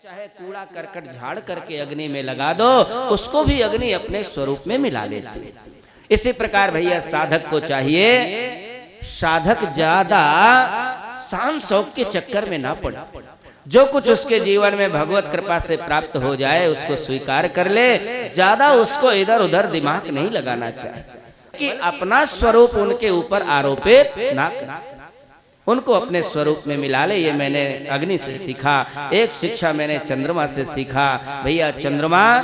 चाहे कूड़ा करकट झाड़ करके अग्नि में लगा दो, उसको भी अग्नि अपने स्वरूप में मिला लेती है। इसी प्रकार भैया साधक को चाहिए, साधक ज्यादा शान शौक के चक्कर में ना पड़े। जो कुछ उसके जीवन में भगवत कृपा से प्राप्त हो जाए उसको स्वीकार कर ले, ज्यादा उसको इधर उधर दिमाग नहीं लगाना चाहिए कि अपना स्वरूप उनके ऊपर आरोपित ना कर, उनको अपने स्वरूप में मिला ले। ये मैंने अग्नि से सीखा। एक शिक्षा मैंने चंद्रमा से सीखा। भैया चंद्रमा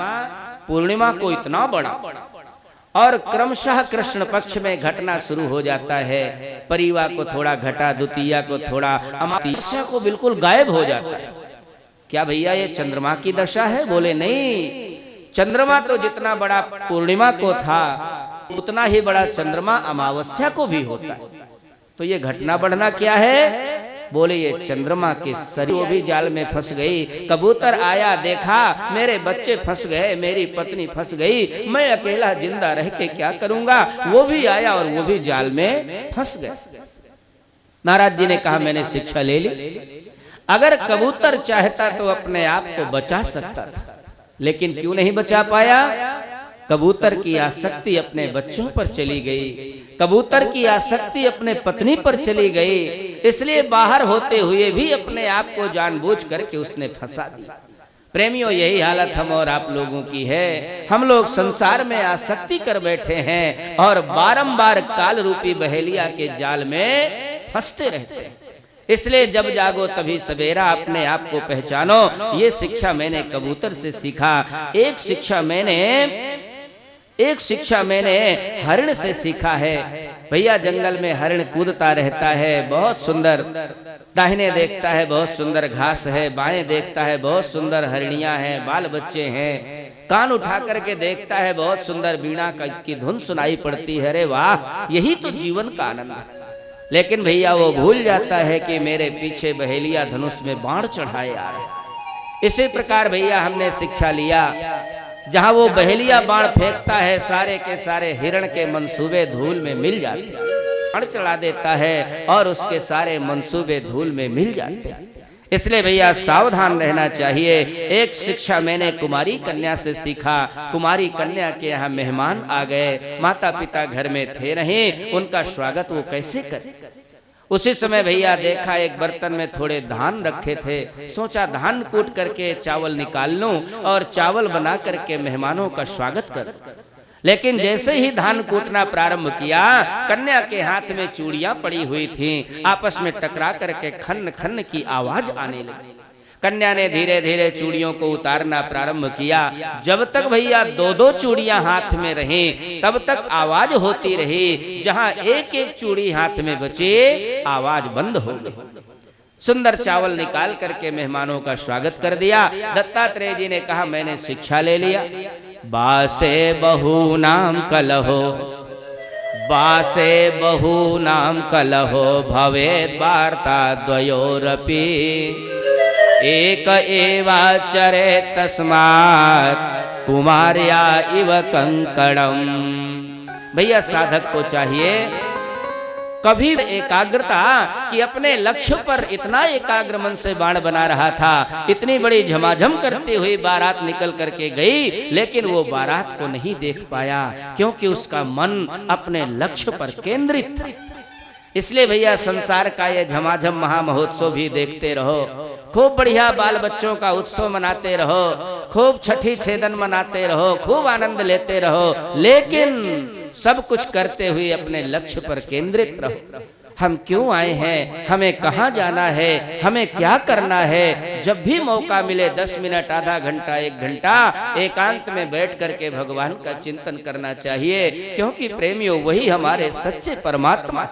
पूर्णिमा को इतना बड़ा और क्रमशः कृष्ण पक्ष में घटना शुरू हो जाता है। परिवार को थोड़ा घटा, द्वितीया को थोड़ा, अमावस्या को बिल्कुल गायब हो जाता है। क्या भैया ये चंद्रमा की दशा है? बोले नहीं, चंद्रमा तो जितना बड़ा पूर्णिमा को था उतना ही बड़ा चंद्रमा अमावस्या को भी होता है। तो ये घटना बढ़ना क्या है? बोले ये चंद्रमा के शरीर, वो भी जाल में फंस गई। कबूतर आया, देखा मेरे बच्चे फंस गए, मेरी पत्नी फंस गई, मैं अकेला जिंदा रह के क्या करूंगा। वो भी आया और वो भी जाल में फंस गए। महाराज जी ने कहा मैंने शिक्षा ले ली। अगर कबूतर चाहता तो अपने आप को बचा सकता था, लेकिन क्यों नहीं बचा पाया? कबूतर की आसक्ति अपने बच्चों पर चली गई, कबूतर की आसक्ति अपने पत्नी पर चली गई, इसलिए बाहर होते हुए भी अपने आप को जानबूझ करके उसने फंसा दिया। प्रेमियों, यही हालत हम और आप लोगों की है। हम लोग संसार में आसक्ति कर बैठे हैं और बारंबार काल रूपी बहेलिया के जाल में फंसते रहते हैं। इसलिए जब जागो तभी सवेरा, अपने आप को पहचानो। ये शिक्षा मैंने कबूतर से सीखा। एक शिक्षा मैंने हरिण से सीखा है। भैया जंगल में हरिण कूदता रहता है, बहुत सुंदर। दाहिने देखता है बहुत सुंदर घास है, बाएं देखता है बहुत सुंदर हरिणियां हैं, बाल बच्चे हैं। कान उठा करके देखता है बहुत सुंदर वीणा की धुन सुनाई पड़ती है। अरे वाह, यही तो जीवन का आनंद है। लेकिन भैया वो भूल जाता है कि मेरे पीछे बहेलिया धनुष में बाण चढ़ाए आ रहे। इसी प्रकार भैया हमने शिक्षा लिया, जहां वो बहेलिया बाण फेंकता है सारे के सारे हिरण के मंसूबे धूल में मिल जाते हैं। बाण चढ़ा देता है और उसके सारे मंसूबे धूल में मिल जाते हैं। इसलिए भैया सावधान रहना चाहिए। एक शिक्षा मैंने कुमारी कन्या से सीखा। कुमारी कन्या के यहाँ मेहमान आ गए, माता पिता घर में थे नहीं, उनका स्वागत वो कैसे करे। उसी समय भैया देखा एक बर्तन में थोड़े धान रखे थे। सोचा धान कूट करके चावल निकाल लूं और चावल बना करके मेहमानों का स्वागत कर। लेकिन जैसे ही धान कूटना प्रारंभ किया, कन्या के हाथ में चूड़ियां पड़ी हुई थीं, आपस में टकरा करके खन्न खन्न की आवाज आने लगी। कन्या ने धीरे धीरे चूड़ियों को उतारना प्रारंभ किया। जब तक भैया दो दो चूड़ियां हाथ में रहीं, तब तक आवाज होती रही। जहां एक एक चूड़ी हाथ में बची, आवाज बंद हो गई। सुंदर चावल निकाल करके मेहमानों का स्वागत कर दिया। दत्तात्रेय जी ने कहा मैंने शिक्षा ले लिया। बासे बहु नाम कलहो, बासे बहु नाम कलहो, भवेद वार्ता द्वयोरपि, एक एवाचरे तस्मात् कुमार्या इव कंकणम। भैया साधक को चाहिए कभी एकाग्रता कि अपने लक्ष्य पर इतना एकाग्र मन से बाण बना रहा था। इतनी बड़ी झमाझम करते हुए बारात निकल करके गई, लेकिन वो बारात को नहीं देख पाया क्योंकि उसका मन अपने लक्ष्य पर केंद्रित था। इसलिए भैया संसार का ये झमाझम महामहोत्सव भी देखते रहो, खूब बढ़िया बाल बच्चों का उत्सव मनाते रहो, खूब छठी छेदन मनाते रहो, खूब आनंद लेते रहो, लेकिन सब कुछ करते हुए अपने लक्ष्य पर केंद्रित रहो। हम क्यों आए हैं, हमें कहाँ जाना है, हमें क्या करना है। जब भी मौका मिले 10 मिनट, आधा घंटा, 1 घंटा एकांत में बैठ करके भगवान का चिंतन करना चाहिए, क्योंकि प्रेमियों वही हमारे सच्चे परमात्मा।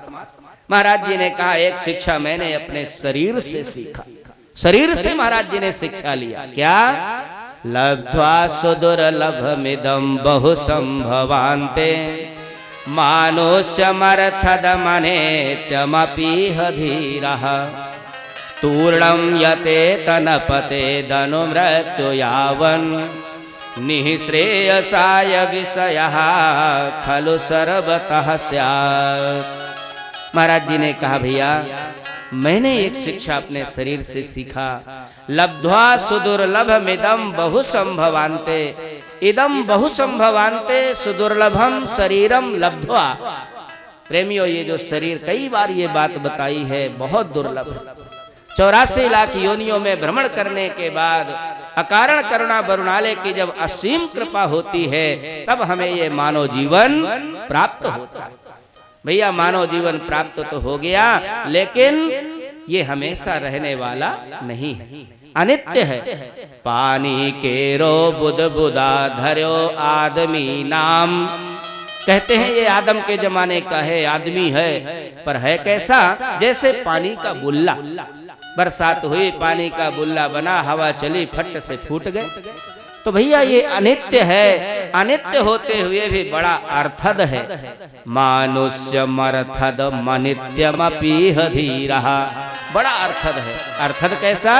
महाराज जी ने कहा एक शिक्षा मैंने अपने शरीर से सीखा। शरीर से महाराज जी ने शिक्षा लिया। क्या? लब्ध्वा सुदुर्लभमिदं बहु संभवान्ते, मानुष्यमर्थदमनेत्यमपीह धीरः, तूर्णं यते तनपते धनुमृत्यु यावन्, निःश्रेयसाय विषयः खलु सर्वतः स्यात्। महाराज जी ने कहा भैया मैंने एक शिक्षा अपने शरीर से सीखा, लब्ध्वा सुदुर्लभमिदं बहुसंभवान्ते, इदं बहुसंभवान्ते सुदुर्लभम शरीरम लब्ध्वा। प्रेमियों, ये जो शरीर, कई बार ये बात बताई है, बहुत दुर्लभ है। 84 लाख योनियों में भ्रमण करने के बाद अकारण करुणा वरुणालय की जब असीम कृपा होती है, तब हमें ये मानव जीवन प्राप्त होता है। भैया, मानव जीवन प्राप्त तो हो गया, लेकिन ये हमेशा रहने वाला नहीं है, अनित्य है। पानी केरो बुद बुदा धर्यो आदमी नाम। कहते हैं ये आदम के जमाने का है, आदमी है, पर है कैसा? जैसे पानी का बुल्ला। बरसात हुई, पानी का बुल्ला बना, हवा चली, फट से फूट गए। तो भैया ये अनित्य है, अनित्य होते हुए भी बड़ा अर्थद है। मानुष्यमर्थद मनित्यमपीह धीरः। बड़ा अर्थद है। अर्थद कैसा?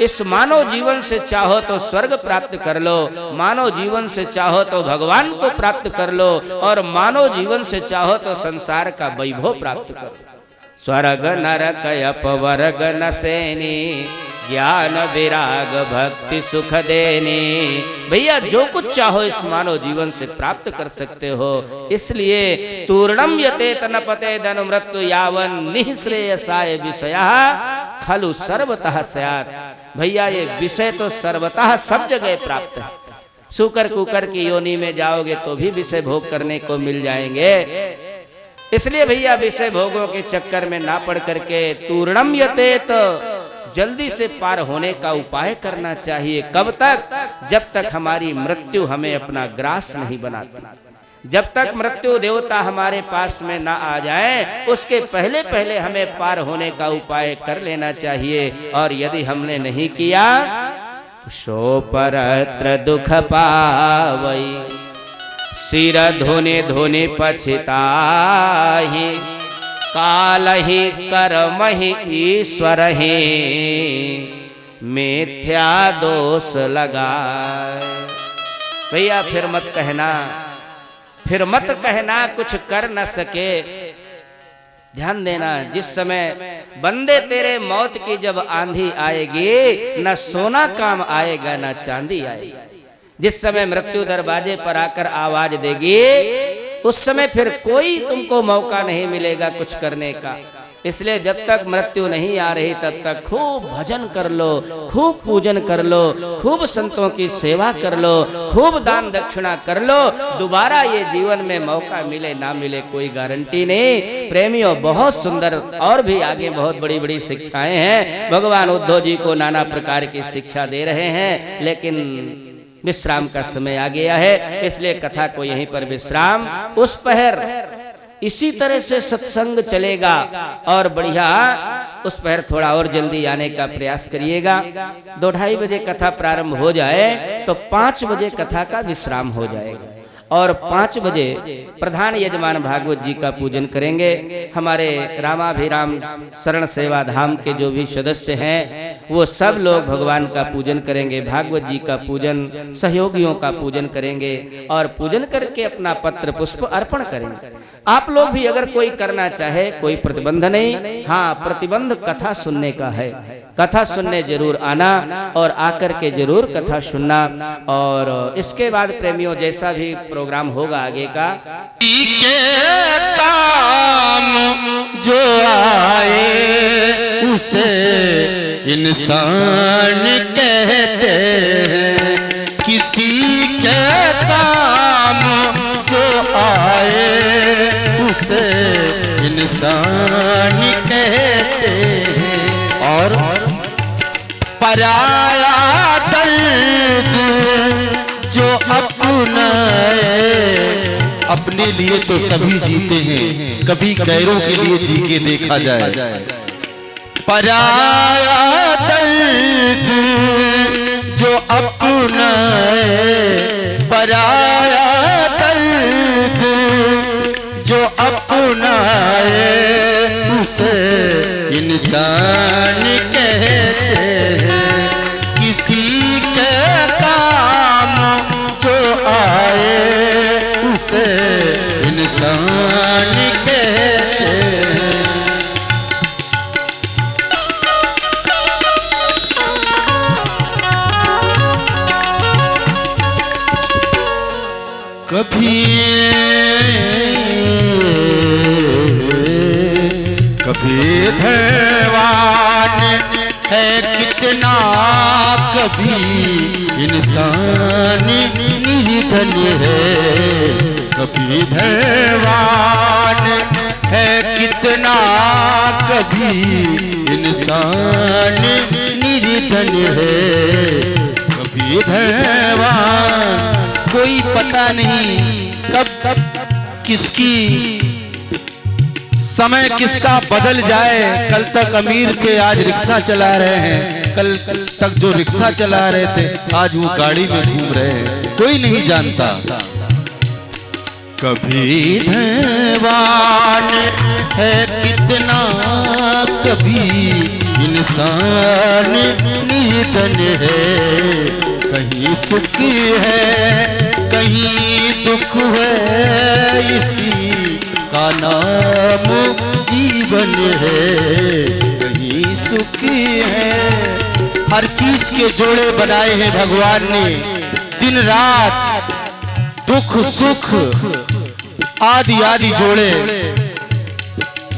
इस मानव जीवन से चाहो तो स्वर्ग प्राप्त कर लो, मानव जीवन से चाहो तो भगवान को प्राप्त कर लो, और मानव जीवन से चाहो तो संसार का वैभव प्राप्त करो। स्वर्ग नरक अपवर्ग नसेनी, ज्ञान विराग भक्ति सुख देनी। भैया, जो कुछ चाहो इस मानव जीवन से प्राप्त कर सकते हो। इसलिए तूर्णम यते तनपते धन मृत्यु यावन निःश्रेयसाय विषयः खलु सर्वतः स्यात्। भैया, ये विषय तो सर्वतः सब जगह प्राप्त है। सूकर कुकर की योनि में जाओगे तो भी विषय भोग करने को मिल जाएंगे। इसलिए भैया, विषय भोगों के चक्कर में ना पड़ करके तूर्णम यतेत, जल्दी से पार होने का उपाय करना चाहिए। कब तक? जब तक हमारी मृत्यु हमें अपना ग्रास नहीं बनाती, जब तक मृत्यु देवता हमारे पास में ना आ जाए, उसके पहले पहले हमें पार होने का उपाय कर लेना चाहिए। और यदि हमने नहीं किया, सो परत्र दुख पावई, सिर धोने धोने पछताहि, काल ही कर्म ही ईश्वर ही, मिथ्या दोष लगाए। भैया, फिर मत कहना, फिर मत कहना कुछ कर न सके। ध्यान देना, जिस समय बंदे तेरे मौत की जब आंधी आएगी, न सोना काम आएगा न चांदी आएगी। जिस समय मृत्यु दरवाजे पर आकर आवाज देगी, उस समय फिर कोई तुमको मौका नहीं मिलेगा कुछ करने का। इसलिए जब तक मृत्यु नहीं आ रही, तब तक खूब भजन कर लो, खूब पूजन कर लो, खूब संतों की सेवा कर लो, खूब दान दक्षिणा कर लो। दोबारा ये जीवन में मौका मिले ना मिले कोई गारंटी नहीं। प्रेमियों, बहुत सुंदर और भी आगे बहुत बड़ी बड़ी शिक्षाएं हैं। भगवान उद्धव जी को नाना प्रकार की शिक्षा दे रहे हैं, लेकिन विश्राम का समय आ गया है, इसलिए कथा को यहीं पर विश्राम। उस पहर इसी तरह से सत्संग चलेगा, और बढ़िया उस पहर थोड़ा और जल्दी आने का प्रयास करिएगा। 2-2:30 बजे कथा प्रारंभ हो जाए तो 5 बजे कथा का विश्राम हो जाएगा, और 5 बजे प्रधान यजमान भागवत जी का पूजन करेंगे। हमारे रामाभिराम शरण सेवा धाम के जो भी सदस्य हैं, वो सब लोग भगवान का पूजन करेंगे, भागवत जी का पूजन, सहयोगियों का पूजन करेंगे, और पूजन करके अपना पत्र पुष्प अर्पण करेंगे। आप लोग भी अगर कोई करना चाहे, कोई प्रतिबंध नहीं। हाँ, प्रतिबंध कथा सुनने का है। कथा सुनने जरूर आना, और आकर के जरूर कथा सुनना। और इसके बाद प्रेमियों, जैसा भी प्रोग्राम होगा आगे का, के काम जो आए उसे इंसान कहते हैं। किसी के काम जो आए उसे इंसान कहते हैं। और पराया दर्द जो अपनाए, अपने लिए तो सभी जीते हैं, कभी गैरों के लिए जी के देखा जाए। पराया दर्द जो अपनाए, पराया दर्द जो अपनाए, उसे इंसान कहते हैं। किसी के काम जो आए उसे इंसान कहते हैं। कभी कभी धैर्यवान है कितना, कभी इंसान निर्धन है। कभी धैर्यवान है कितना, कभी इंसान निर्धन है। कभी धैर्यवान कोई पता नहीं कब किसकी समय किसका बदल जाए। कल तक अमीर थे, आज रिक्शा चला रहे हैं। कल तक जो रिक्शा चला रहे थे, आज वो गाड़ी में घूम रहे हैं। कोई नहीं जानता। कभी धैर्यवान है कितना, कभी इंसान निर्धन है। कहीं सुख है कहीं दुख है, इसी का नाम जीवन है। कहीं सुख है, हर चीज के जोड़े बनाए हैं भगवान ने। दिन रात दुख सुख आदि आदि जोड़े।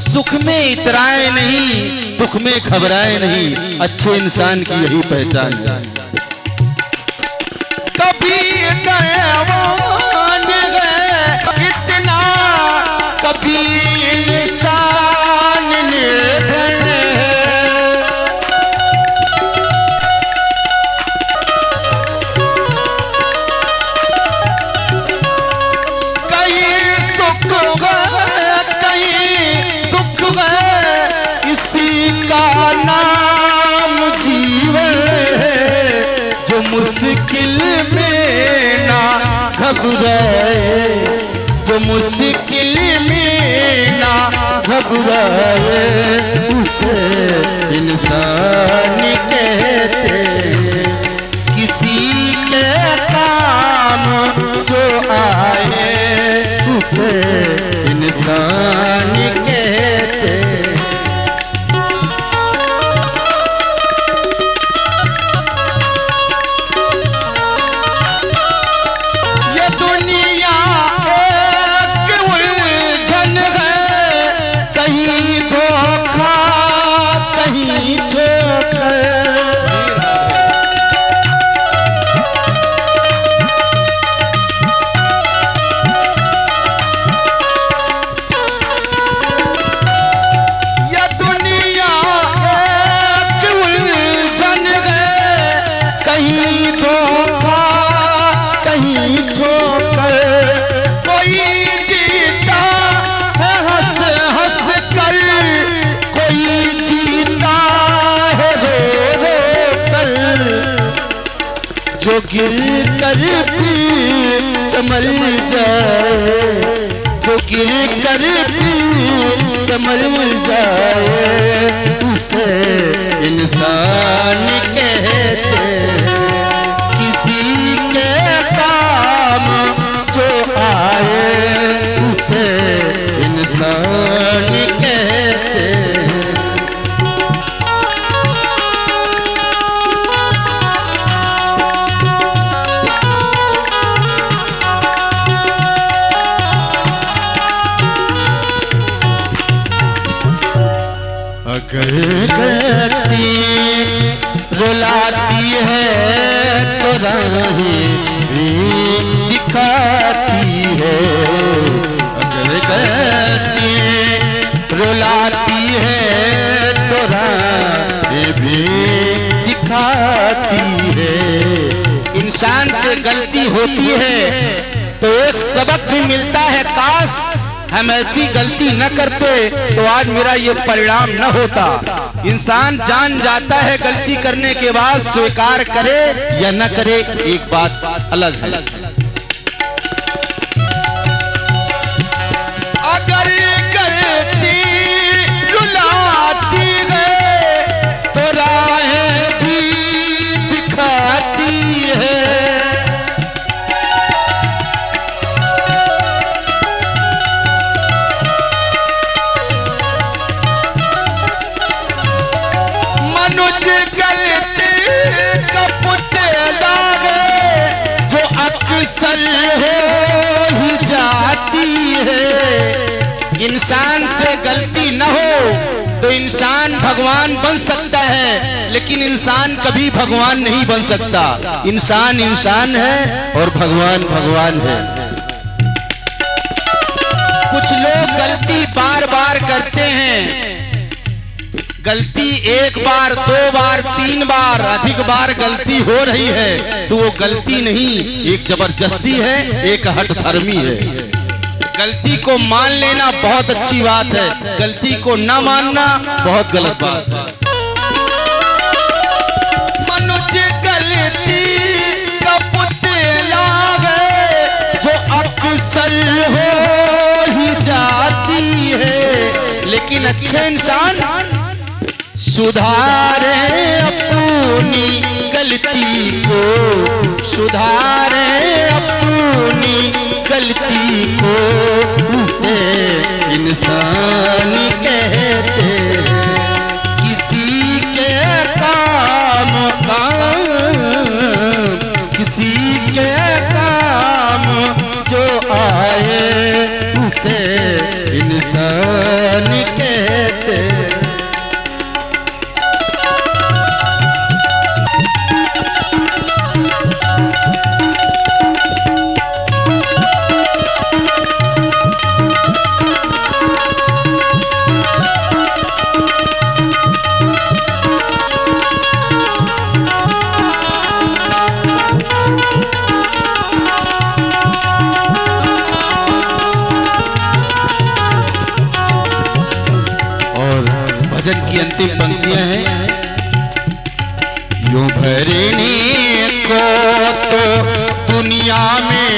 सुख में इतराए नहीं, दुख में घबराए नहीं। अच्छे इंसान की यही पहचान है। कभी दयावान है इतना, कभी इंसान निर्धन है। कहीं सुख है कहीं दुख है, इसी का नाम जीवन है। जो मुश्किल में ना घबराए, जो मुश्किल में ना घबराए, उसे इंसान कहते हैं। किसी के काम जो आए, उसे इंसान कहते हैं। जो गिर कर भी संभल जाए, जो गिर कर भी संभल जाए, उसे इंसान कहते हैं। किसी के काम जो आए, उसे इंसान कहते हैं। अगर गलती रुलाती है तो राहें भी दिखाती है। अगर गलती रुलाती है तो राहें भी दिखाती है। इंसान से गलती होती है तो एक सबक भी मिलता है। काश हम ऐसी गलती न करते तो आज मेरा ये परिणाम न होता। इंसान जान जाता है गलती करने के बाद स्वीकार करे या न करे, एक बात अलग है। अगर गलती रुलाती है तो राहें भी दिखाती है। मनुष्य गलती का पुतला है जो इंसान से गलती न हो तो इंसान भगवान बन सकता है, लेकिन इंसान कभी भगवान नहीं बन सकता। इंसान इंसान है और भगवान भगवान है। कुछ लोग गलती बार बार करते हैं, गलती एक बार, दो बार, तीन बार, अधिक बार गलती हो रही है तो वो गलती नहीं, एक जबरदस्ती है, एक हठधर्मी है। गलती को मान लेना बहुत अच्छी बात है, गलती को ना मानना बहुत गलत बात है। मनुष्य गलती का पुतला है जो अक्सर हो ही जाती है, लेकिन अच्छे इंसान सुधारे अपनी गलती को, सुधारे अपनी गलती को, उसे इंसान कहते हैं। किसी के काम किसी के काम जो आए उसे इंसान कहते हैं। भजन की अंतिम पंक्तियां हैं। यूं भरने को तो दुनिया में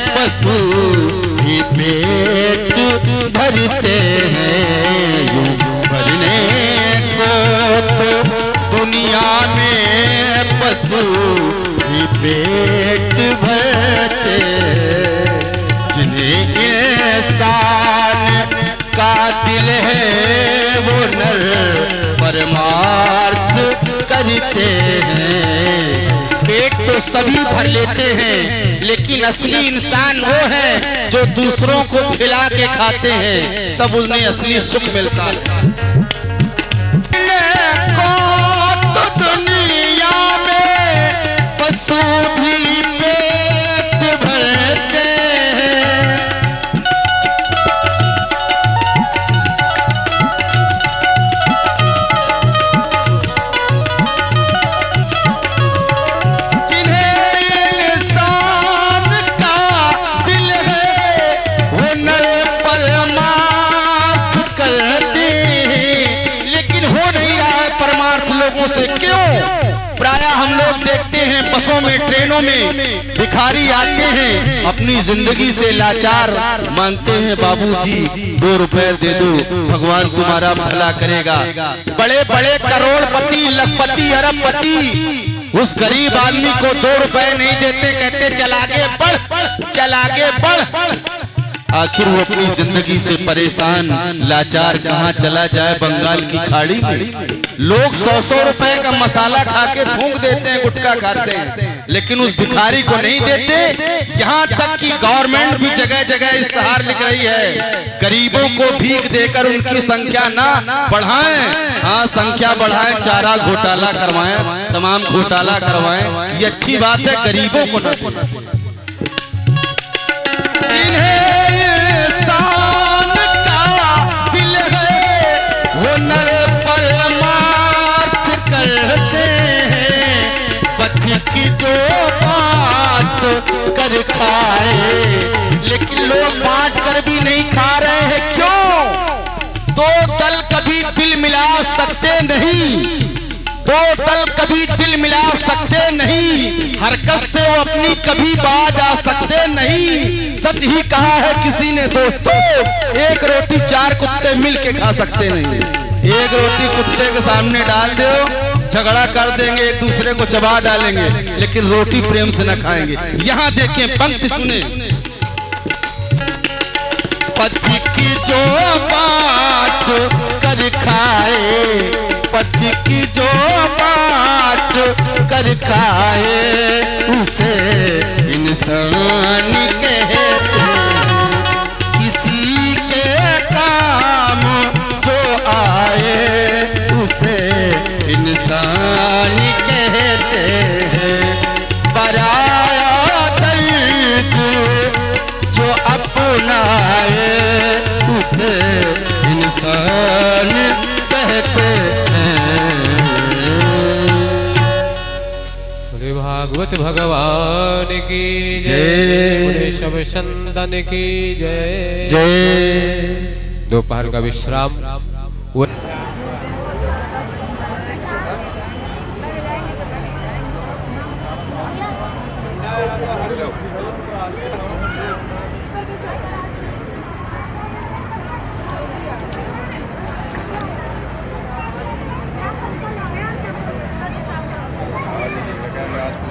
पशु ही पेट भरते हैं, यूं भरने को तो दुनिया में पशु ही पेट भरते हैं। जिन्हें इंसान का दिल है वो नर परमार्थ करते हैं। पेट तो सभी भर लेते हैं, लेकिन असली इंसान वो है जो दूसरों को खिला के खाते हैं, तब उन्हें असली सुख मिलता है। तो दुनिया में पशु भी पेट भरते हैं। से क्यों? प्रायः हम लोग देखते हैं बसों में, ट्रेनों में भिखारी आते हैं, अपनी जिंदगी से लाचार, मांगते हैं बाबूजी 2 रुपए दे दो, भगवान तुम्हारा भला करेगा। बड़े बड़े करोड़पति, लखपति, अरबपति उस गरीब आदमी को 2 रुपए नहीं देते, कहते चल आगे बढ़, चल आगे बढ़। आखिर वो अपनी जिंदगी से परेशान लाचार कहाँ चला जाए बंगाल की खाड़ी में। लोग 100-100 रुपए का मसाला खा के थूक देते हैं, गुटखा खाते हैं, लेकिन उस भिखारी को नहीं देते। यहाँ तक कि गवर्नमेंट भी जगह जगह इश्तेहार लिख रही है, गरीबों को भीख देकर उनकी संख्या ना बढ़ाएं, हाँ संख्या बढ़ाएं, चारा घोटाला करवाएं, तमाम घोटाला करवाएं। ये अच्छी बात है, गरीबों को ना। इंसान का दिल है वो नर परमार्थ करते हैं। पति की जो बात कर खाए, लेकिन लोग बांट कर भी नहीं खा रहे हैं, क्यों? 2 दल कभी दिल मिला सकते नहीं, 2 दल कभी दिल मिला सकते नहीं, हरकत से वो अपनी कभी बाज आ सकते नहीं। सच ही कहा है किसी ने दोस्तों, 1 रोटी 4 कुत्ते मिल के खा सकते नहीं। 1 रोटी कुत्ते के सामने डाल दो, झगड़ा कर देंगे, एक दूसरे को चबा डालेंगे, लेकिन रोटी प्रेम से न खाएंगे। यहाँ देखें पंक्ति सुने। पति की जो बात कर खाए, पति की जो बात कर खाए, उसे इंसान कहते हैं। किसी के काम बोले भागवत भगवान की जय। बोले सब संतन की जय। जय। दोपहर का विश्राम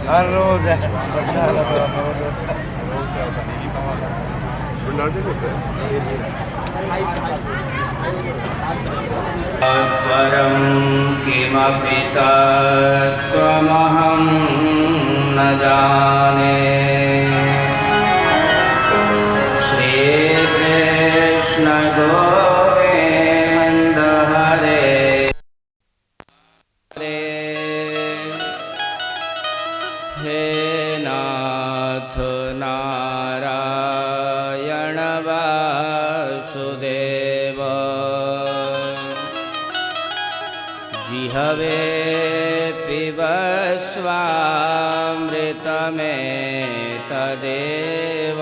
हर रोज परं किमपि तत्त्वमहं न जाने। श्रीकृष्ण गोविन्द हरे हरे। हे नाथ नारायण वासुदेव जिहवे पिबस्वामृतमेतदेव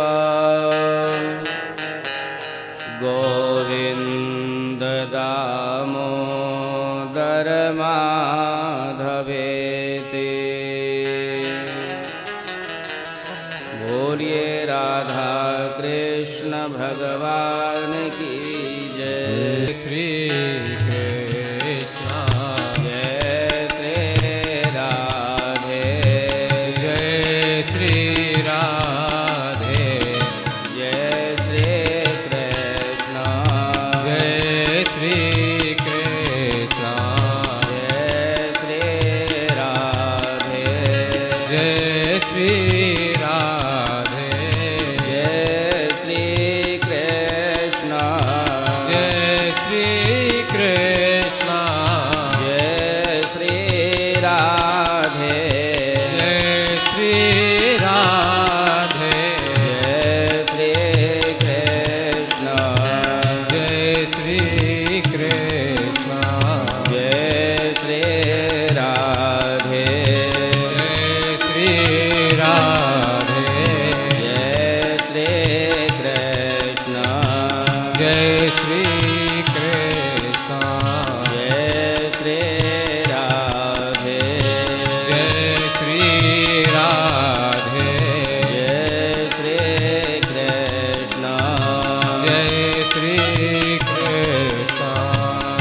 गोविन्द दामोदर माधवेति। बोलिए राधा कृष्ण भगवान की जय। श्री कृष्ण जय श्री राधे। जय श्री राधे। जय श्री कृष्ण। जय श्री कृष्ण। जय श्री राधे। जय श्री राधे। जय श्री कृष्ण। जय श्री कृष्ण। जय श्री राधे। जय श्री राधे। जय श्री कृष्ण। जय श्री कृष्ण। जय श्री राधे। जय श्री राधे। जय श्री कृष्ण। जय श्री कृष्ण। जय श्री राधे। जय श्री राधे। जय श्री कृष्ण। जय श्री कृष्ण।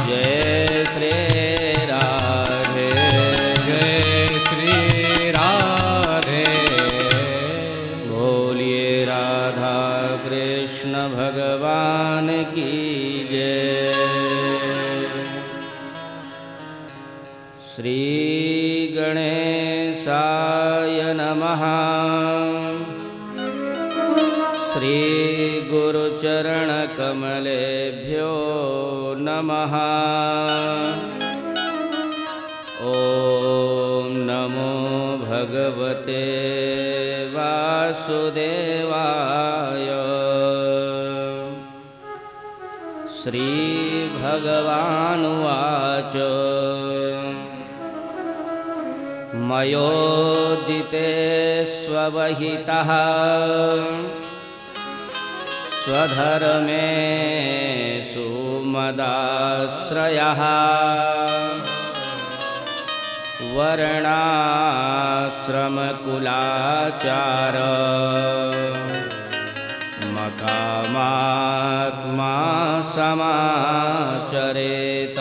जय श्री राधे। जय श्री राधे। बोलिए राधा कृष्ण भगवान की जय। श्री गणेशाय नमः। श्री गुरुचरण कमलेभ्यो नमः। ॐ नमो भगवते वासुदेवाय। श्रीभगवानुवाच मयोदिते स्ववहितः स्वधर्मेषु मदाश्रयः वर्णाश्रमकुलाचार मकामात्मा समाचरेत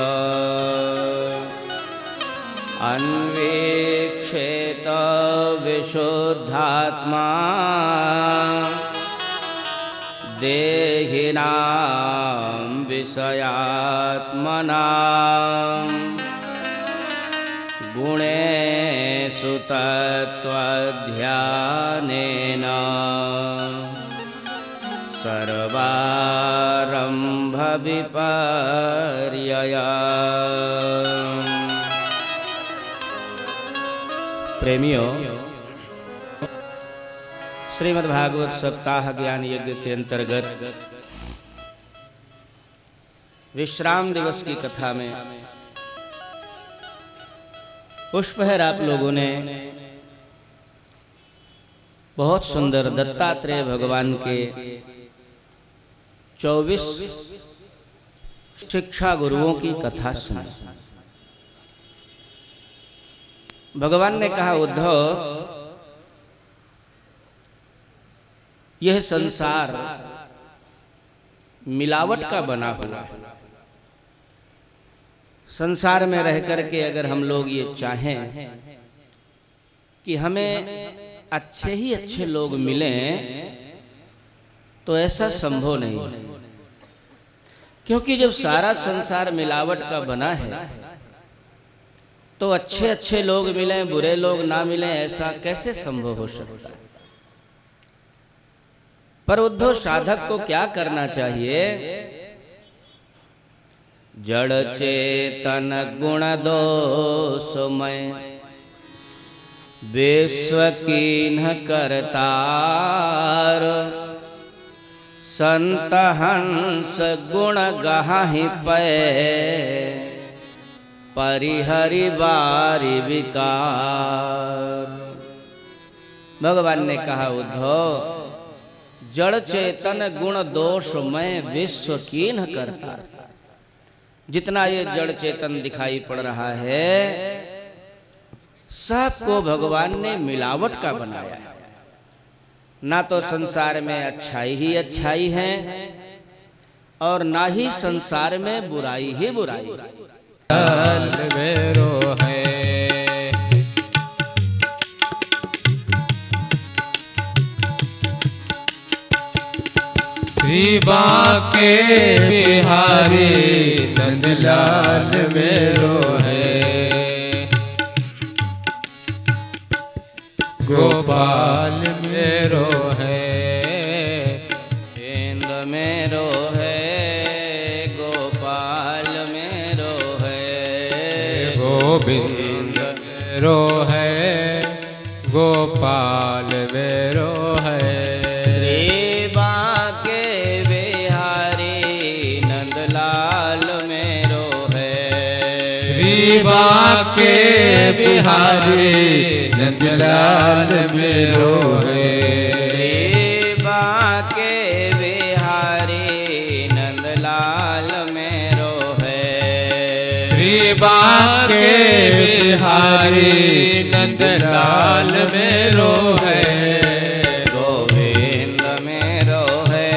अन्वेक्षेत विशुद्धात्मा देहिनां विषयात्मनां गुणेषु तत्त्वध्यानेन सर्वारम्भ विपर्यया। प्रेमियों, श्रीमद् भागवत सप्ताह ज्ञान यज्ञ के अंतर्गत विश्राम दिवस की कथा में पुष्पहर आप लोगों ने बहुत सुंदर दत्तात्रेय भगवान के 24 शिक्षा गुरुओं की कथा सुनी। भगवान ने कहा, उद्धव, यह संसार मिलावट का बना हुआ है। संसार में रह करके अगर हम लोग ये चाहें कि हमें अच्छे ही अच्छे लोग मिलें तो ऐसा संभव नहीं है, क्योंकि जब सारा संसार मिलावट का बना है तो अच्छे अच्छे लोग मिलें बुरे लोग ना मिलें, ऐसा कैसे संभव हो सकता है। पर उद्धव, साधक को क्या करना चाहिए? जड़ चेतन गुण दोषमय विश्व कीन्ह करतार, संत हंस गुण गाहि पै परिहरि बारि विकार। भगवान ने कहा, उद्धव, जड़ चेतन गुण दोषमय विश्व कीन्ह करतार। जितना ये जड़ चेतन दिखाई पड़ रहा है सबको भगवान ने मिलावट का बनाया है। ना तो संसार में अच्छाई ही अच्छाई है और ना ही संसार में बुराई ही बुराई है। श्री बांके बिहारी नंदलाल मेरो है, गोपाल मेरो है, इंद मेरो है, गोपाल मेरो है, गोविंद मेरो है, गोपाल मेरो है। बांके बिहारी नंदलाल मेरो है, बांके बिहारी नंदलाल मेरो है, श्री बांके बिहारी नंदलाल मेरो है, गोविंद मेरो है,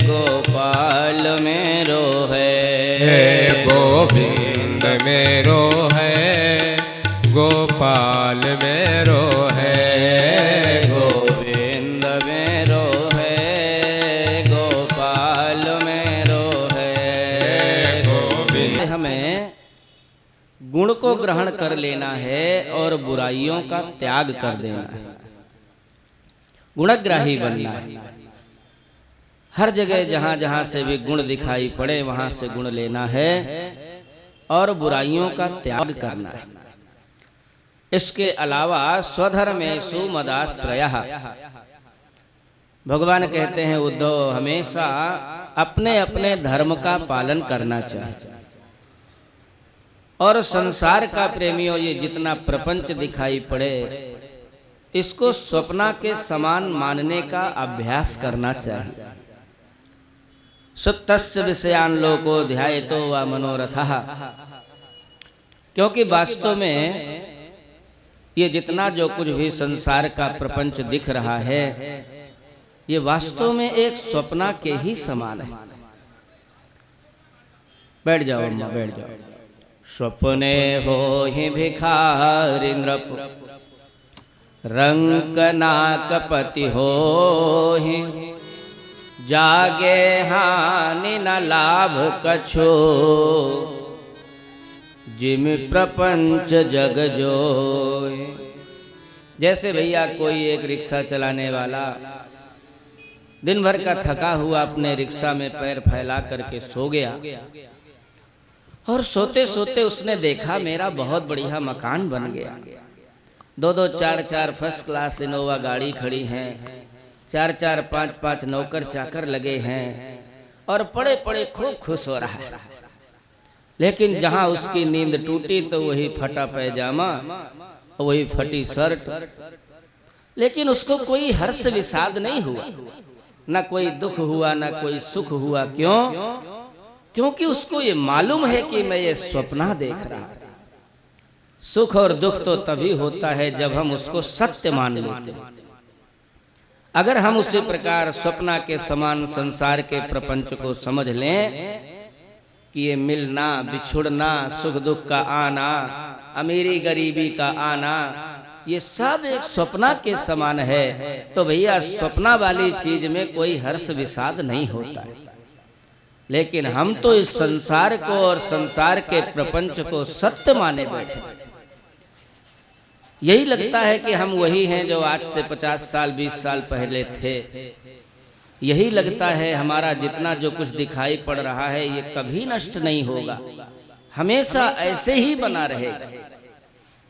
गोपाल मेरो है, गोविंद मेरो है, गोपाल मेरो है, गोविंद मेरो है, गोपाल मेरो है, गोविंद। हमें गुण को ग्रहण कर लेना है और बुराइयों का त्याग कर देना है, गुणग्राही बनना है। हर जगह जहां जहां से भी गुण दिखाई पड़े वहां से गुण लेना है और बुराइयों का त्याग करना है। इसके अलावा स्वधर्मेषु मदाश्रयः, भगवान कहते हैं, उद्धव, हमेशा अपने अपने धर्म का पालन करना चाहिए। और संसार का प्रेमियों, ये जितना प्रपंच दिखाई पड़े इसको स्वप्ना के समान मानने का अभ्यास करना चाहिए। सुप्तस्य विषयान लोको ध्यायतो वा मनोरथः, क्योंकि वास्तव में ये जितना जो कुछ भी संसार का प्रपंच दिख रहा है ये वास्तव में एक स्वप्ना के ही समान है। बैठ जाओ अम्मा, बैठ जाओ। स्वप्ने हो ही भिखारी नृप, रंक नाकपति हो ही, जागे हानि न लाभ कछो, जिम प्रपंच जग जोय। जैसे भैया कोई एक रिक्शा चलाने वाला दिन भर का थका हुआ अपने रिक्शा में पैर फैला करके सो गया और सोते सोते उसने देखा मेरा बहुत बढ़िया मकान बन गया, 2-2 4-4 फर्स्ट क्लास इनोवा गाड़ी खड़ी हैं, 4-4 5-5 नौकर चाकर लगे हैं और पड़े पड़े खूब खुश हो रहा है। लेकिन जहां उसकी नींद टूटी तो वही फटा पैजामा, वही फटी शर्ट, लेकिन उसको कोई हर्ष विषाद नहीं हुआ, ना कोई दुख हुआ ना कोई सुख हुआ। क्यों? क्योंकि उसको ये मालूम है कि मैं ये स्वप्न देख रहा था। सुख और दुख तो तभी होता है जब हम उसको सत्य मान लेते हैं। अगर हम उसी प्रकार स्वप्न के समान संसार के प्रपंच को समझ लें कि ये मिलना बिछुड़ना, सुख दुख का आना, अमीरी गरीबी का आना, ये सब एक स्वप्न के समान है, तो भैया स्वप्न वाली चीज में कोई हर्ष विषाद नहीं होता है। लेकिन हम तो इस संसार को और संसार के प्रपंच को सत्य माने बैठे। यही लगता है कि हम वही हैं जो आज से 50 साल 20 साल पहले थे। यही लगता है हमारा जितना जो कुछ दिखाई पड़ रहा है ये कभी नष्ट नहीं होगा, हमेशा ऐसे ही बना रहेगा।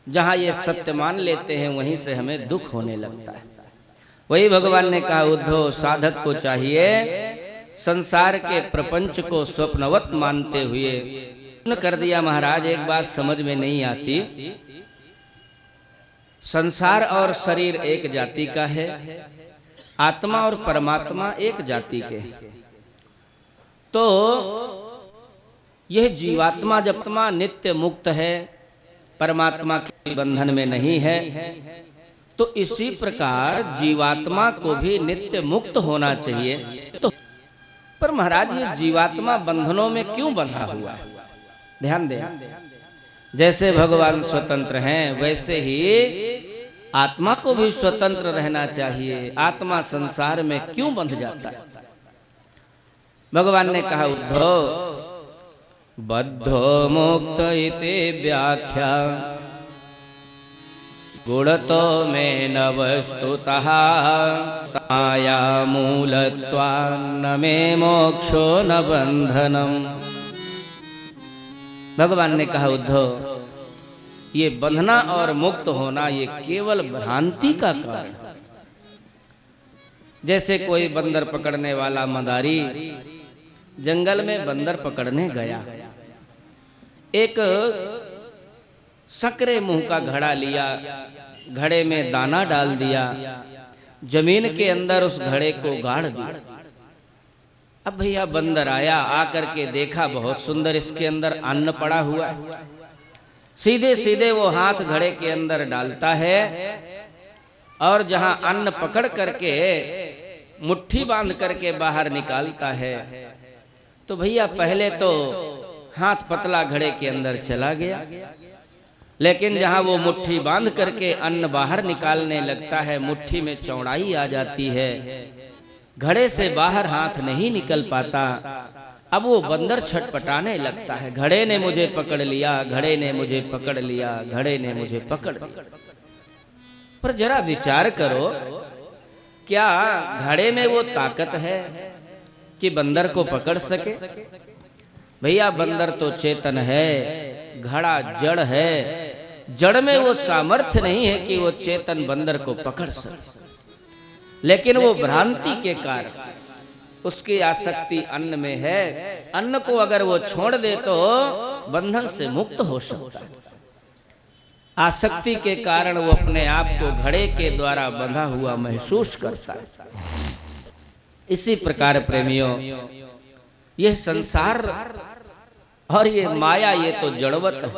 जहां ये सत्य मान लेते हैं वहीं से हमें दुख होने लगता है। वही भगवान ने कहा, उद्धव साधक को चाहिए संसार के प्रपंच को स्वप्नवत मानते हुए कर दिया। महाराज एक बात समझ में नहीं आती, संसार और शरीर एक जाति का है, आत्मा और परमात्मा एक जाति के। तो यह जीवात्मा जब आत्मा नित्य मुक्त है, परमात्मा के बंधन में नहीं है, तो इसी प्रकार जीवात्मा को भी नित्य मुक्त होना चाहिए। तो पर महाराज ये जीवात्मा बंधनों में क्यों बंधा हुआ है? ध्यान दें, जैसे भगवान स्वतंत्र हैं वैसे ही आत्मा को भी स्वतंत्र रहना चाहिए। आत्मा संसार में क्यों बंध जाता है? भगवान ने कहा, उद्धव बद्धो मुक्त इति व्याख्या गुणतो में न वस्तुतः ताया मूलत्वान्न में मोक्षो न बंधनम। भगवान ने कहा, उद्धव ये बंधना और मुक्त होना ये केवल भ्रांति का कारण। जैसे कोई बंदर पकड़ने वाला मदारी जंगल में बंदर पकड़ने गया, एक सकरे मुंह का घड़ा लिया, घड़े में दाना डाल दिया, जमीन के अंदर उस घड़े को गाड़ दिया। अब भैया बंदर आया, आकर के देखा बहुत सुंदर इसके अंदर अन्न पड़ा हुआ है। सीधे सीधे वो हाथ घड़े के अंदर डालता है और जहां अन्न पकड़ करके मुट्ठी बांध करके बाहर निकालता है, तो भैया पहले तो हाथ पतला घड़े के अंदर चला गया, लेकिन जहां वो मुट्ठी बांध करके अन्न बाहर निकालने लगता है, मुट्ठी में चौड़ाई आ जाती है, घड़े से बाहर हाथ नहीं निकल पाता। अब वो बंदर छटपटाने लगता है, घड़े ने मुझे पकड़ लिया, घड़े ने मुझे पकड़ लिया, घड़े ने मुझे पकड़ लिया। पर जरा विचार करो, क्या घड़े में वो ताकत है कि बंदर को पकड़ सके? भैया बंदर तो चेतन है, घड़ा जड़ है, जड़ में वो सामर्थ्य नहीं है कि वो चेतन बंदर को पकड़ सके। लेकिन वो भ्रांति के कारण उसकी आसक्ति अन्न में है, अन्न को अगर वो छोड़ दे तो बंधन से मुक्त हो सकता है। आसक्ति के कारण वो अपने आप को घड़े के द्वारा बंधा हुआ महसूस करता है। इसी प्रकार प्रेमियों, यह संसार और ये माया ये तो जड़वत है।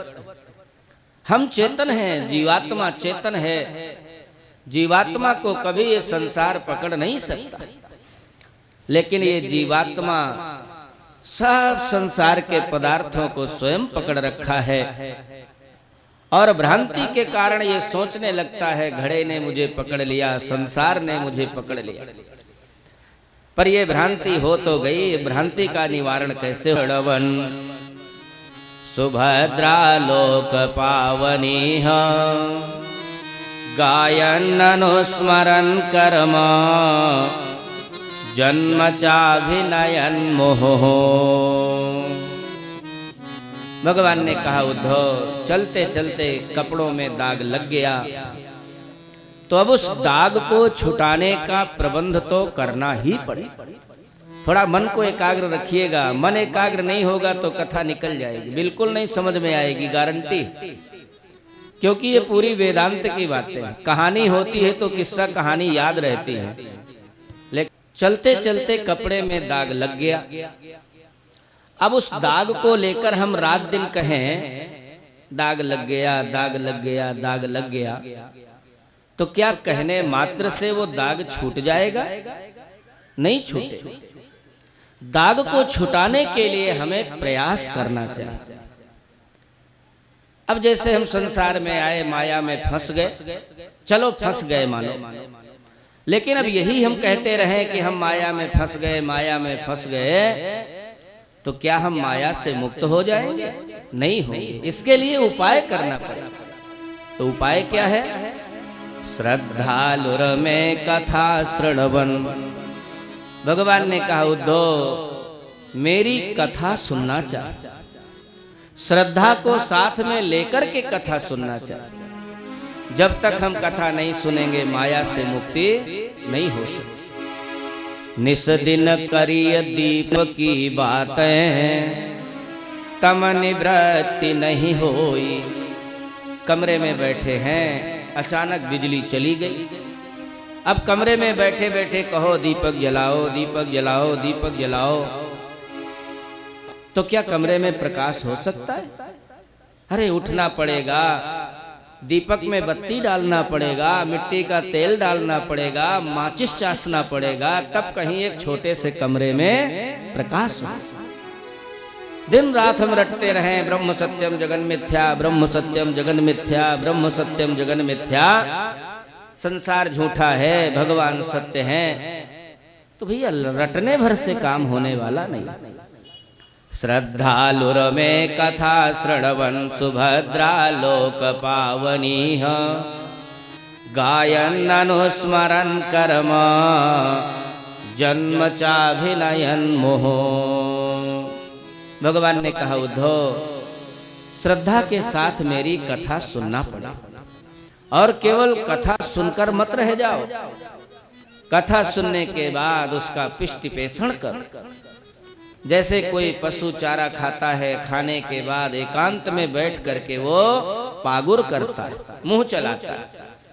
हम चेतन हैं, जीवात्मा चेतन है, जीवात्मा को कभी ये संसार पकड़ नहीं सकता। लेकिन ये जीवात्मा सब संसार के पदार्थों को स्वयं पकड़ रखा है और भ्रांति के कारण ये सोचने लगता है घड़े ने मुझे पकड़ लिया, संसार ने मुझे पकड़ लिया। पर ये भ्रांति हो तो गई, भ्रांति का निवारण कैसे हो? सुभद्रा लोक पावनी गायन अनुस्मरण कर्म जन्म चाभिनयन मोह। भगवान ने कहा, उद्धव चलते चलते कपड़ों में दाग लग गया, तो अब उस दाग को छुटाने का प्रबंध तो करना ही पड़े। थोड़ा मन को एकाग्र रखिएगा, मन एकाग्र नहीं होगा तो कथा निकल जाएगी, बिल्कुल नहीं समझ में आएगी, गारंटी। क्योंकि ये पूरी वेदांत की बातें हैं। कहानी होती है तो किस्सा कहानी याद रहती है, लेकिन चलते चलते कपड़े में दाग लग गया। अब उस दाग को लेकर हम रात दिन कहें दाग लग गया, दाग लग गया, दाग लग गया, तो क्या कहने मात्र से वो दाग छूट जाएगा? नहीं छूटे। दाग को छुटाने के लिए हमें प्रयास करना चाहिए। अब जैसे हम संसार में आए, माया में फंस गए, चलो फंस गए मानो, लेकिन अब यही हम कहते रहे कि हम माया में फंस गए, माया में फंस गए, तो क्या हम माया से मुक्त हो जाएंगे? नहीं होंगे। इसके लिए उपाय करना पड़ेगा। तो उपाय क्या है? श्रद्धालुर में कथा श्रवण। भगवान ने कहा उद्धव मेरी कथा सुनना चाहिए, श्रद्धा को साथ में लेकर के कथा सुनना चाहिए। जब तक हम कथा नहीं सुनेंगे माया से मुक्ति नहीं हो सकती। निस दिन करिय दीप की बातें तम निवृत्ति नहीं होई। कमरे में बैठे हैं, अचानक बिजली चली गई। अब कमरे में बैठे बैठे कहो दीपक जलाओ, दीपक जलाओ, दीपक जलाओ, तो क्या कमरे में प्रकाश हो सकता है? अरे उठना पड़ेगा, दीपक में बत्ती डालना पड़ेगा, मिट्टी का तेल डालना पड़ेगा, माचिस चासना पड़ेगा, तब कहीं एक छोटे से कमरे में प्रकाश हो। दिन रात हम रटते रहें ब्रह्म सत्यम जगन मिथ्या, ब्रह्म सत्यम जगन मिथ्या, ब्रह्म सत्यम जगन मिथ्या, संसार झूठा है, भगवान सत्य है, तो भैया रटने भर से काम होने वाला नहीं। श्रद्धालुर में कथा श्रवण सुभद्रा लोक पावनी गायन अनुस्मरण कर्म जन्म चाभिनयन मोह। भगवान ने कहा उद्धव श्रद्धा के साथ मेरी कथा सुनना पड़ा, और केवल कथा सुनकर मत रह जाओ। कथा सुनने के बाद उसका पिष्ट पेषण कर। जैसे कोई पशु चारा खाता है, खाने के बाद एकांत में बैठ करके वो पागुर करता है, मुंह चलाता है,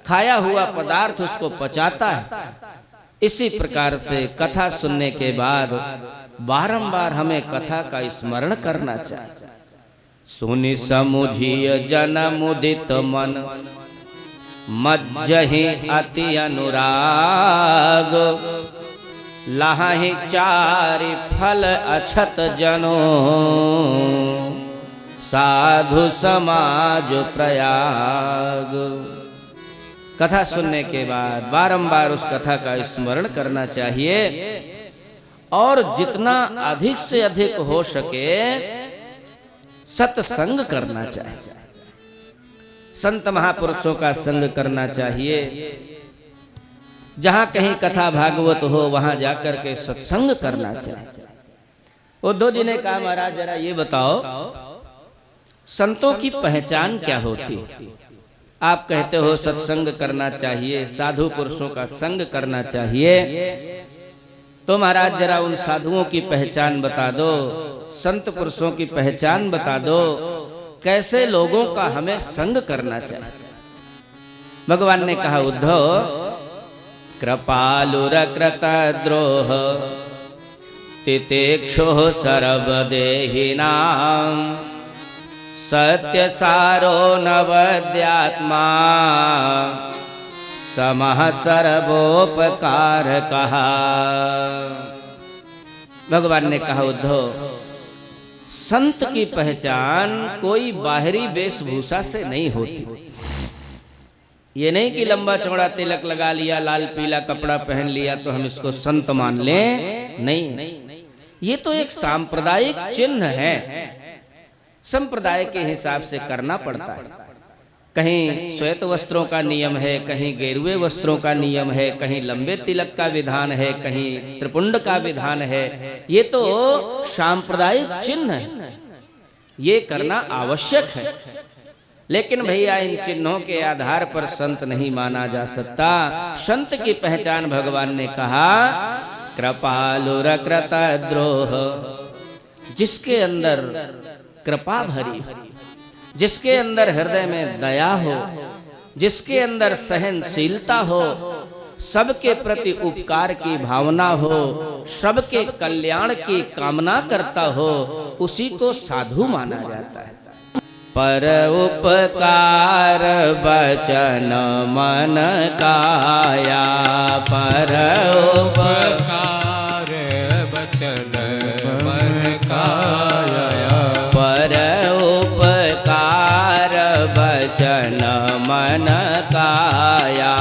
खाया हुआ पदार्थ उसको पचाता है। इसी प्रकार से कथा सुनने के बाद बारंबार हमें कथा का स्मरण करना चाहिए। सुनि समुझिय जन मुदित मन मज्जहि अति अनुराग लाहि चारि फल अछत जनो साधु समाज प्रयाग। कथा सुनने के बाद बारंबार उस कथा का स्मरण करना चाहिए, और जितना अधिक से अधिक हो सके सत्संग करना चाहिए। संत महापुरुषों का संग करना चाहिए। जहां कहीं कथा भागवत हो वहां जाकर के सत्संग करना चाहिए। उद्धव जी ने कहा महाराज जरा ये बताओ संतों की पहचान क्या होती? आप कहते हो सत्संग करना चाहिए, साधु पुरुषों का संग करना चाहिए, तो महाराज जरा उन साधुओं की पहचान बता दो, संत पुरुषों की पहचान बता दो, कैसे लोगों का हमें संग करना चाहिए। भगवान ने कहा उद्धव कृपालुरकृत द्रोह तितिक्षुः सर्वदेहिनां सत्य सारो नवद्यात्मा समः सर्वोपकार कहा। भगवान ने कहा उद्धव संत की पहचान कोई बाहरी वेशभूषा से नहीं होती। ये नहीं कि लंबा चौड़ा तिलक लगा लिया, लाल पीला कपड़ा पहन लिया तो हम इसको संत मान लें, नहीं। ये तो एक सांप्रदायिक चिन्ह है, संप्रदाय के हिसाब से करना पड़ता है। कहीं श्वेत वस्त्रों का नियम है, कहीं गेरुए वस्त्रों का नियम है, कहीं लंबे तिलक का विधान है, कहीं त्रिपुंड का विधान है। ये तो सांप्रदायिक चिन्ह है, ये करना आवश्यक है। लेकिन भैया इन चिन्हों के आधार पर संत नहीं माना जा सकता। संत की पहचान भगवान ने कहा कृपालुरकृत द्रोह, जिसके अंदर कृपा भरी, जिसके अंदर हृदय में दया हो, जिसके अंदर सहनशीलता हो, सबके प्रति उपकार की भावना हो, सबके कल्याण की कामना करता हो, उसी को साधु माना जाता है। पर उपकार बचन मन काया, पर उपकार बचन मन काया, पर उपकार बचन मन काया,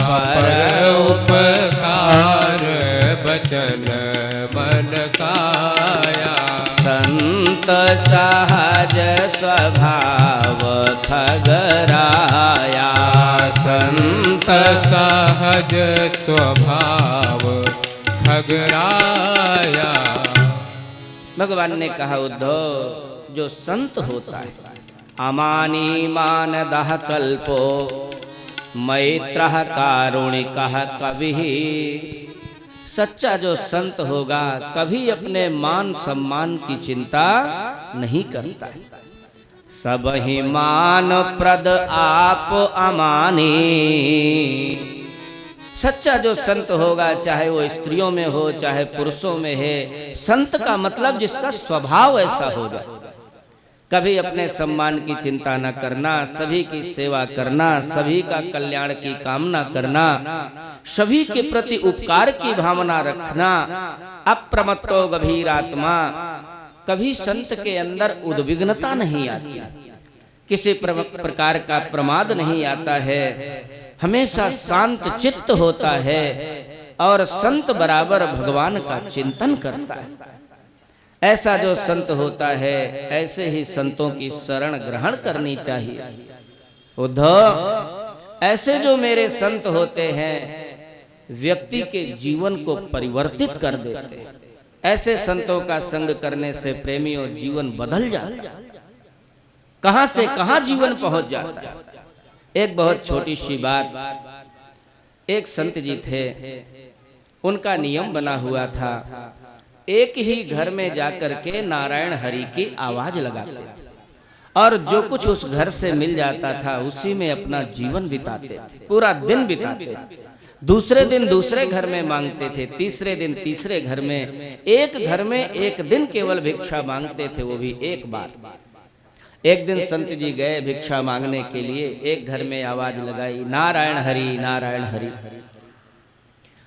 पर उपकार बचन मन काया। संत सहज स्वभाव खगराया, संत सहज स्वभाव खगराया। भगवान ने कहा उद्धव, जो संत होता है अमानी मान दाह कल्पो मैत्रः कारुणिकः कविः, सच्चा जो संत होगा कभी अपने मान सम्मान की चिंता नहीं करता। सब ही मान प्रद आप अमानी, सच्चा जो संत होगा चाहे वो स्त्रियों में हो चाहे पुरुषों में है, संत का मतलब जिसका स्वभाव ऐसा हो जाए, कभी अपने सम्मान की चिंता न करना, सभी की सेवा करना, सभी का कल्याण की कामना करना, सभी के प्रति उपकार की भावना रखना, अप्रमत्तो गभीरात्मा, कभी संत के अंदर उद्विग्नता नहीं आती, किसी प्रकार का प्रमाद नहीं आता है, हमेशा शांत चित्त होता है और संत बराबर भगवान का चिंतन करता है। ऐसा जो संत होता है ऐसे ही संतों की शरण ग्रहण करनी चाहिए। उद्धव, ऐसे जो मेरे संत होते हैं व्यक्ति के जीवन को परिवर्तित कर देते हैं। ऐसे संतों का संग करने से प्रेमियों जीवन बदल जाता है, कहां से कहां जीवन पहुंच जाता है। एक बहुत छोटी सी बात, एक संत जी थे, उनका नियम बना हुआ था एक ही घर में जाकर के नारायण हरि की आवाज लगाते और जो कुछ उस घर से मिल जाता था उसी में अपना जीवन बिताते थे, पूरा दिन बिताते थे। दूसरे दिन दूसरे घर में मांगते थे, तीसरे दिन तीसरे घर में, एक घर में एक दिन केवल भिक्षा मांगते थे, वो भी एक बार। एक दिन संत जी गए भिक्षा मांगने के लिए, एक घर में आवाज लगाई, नारायण हरि नारायण हरि।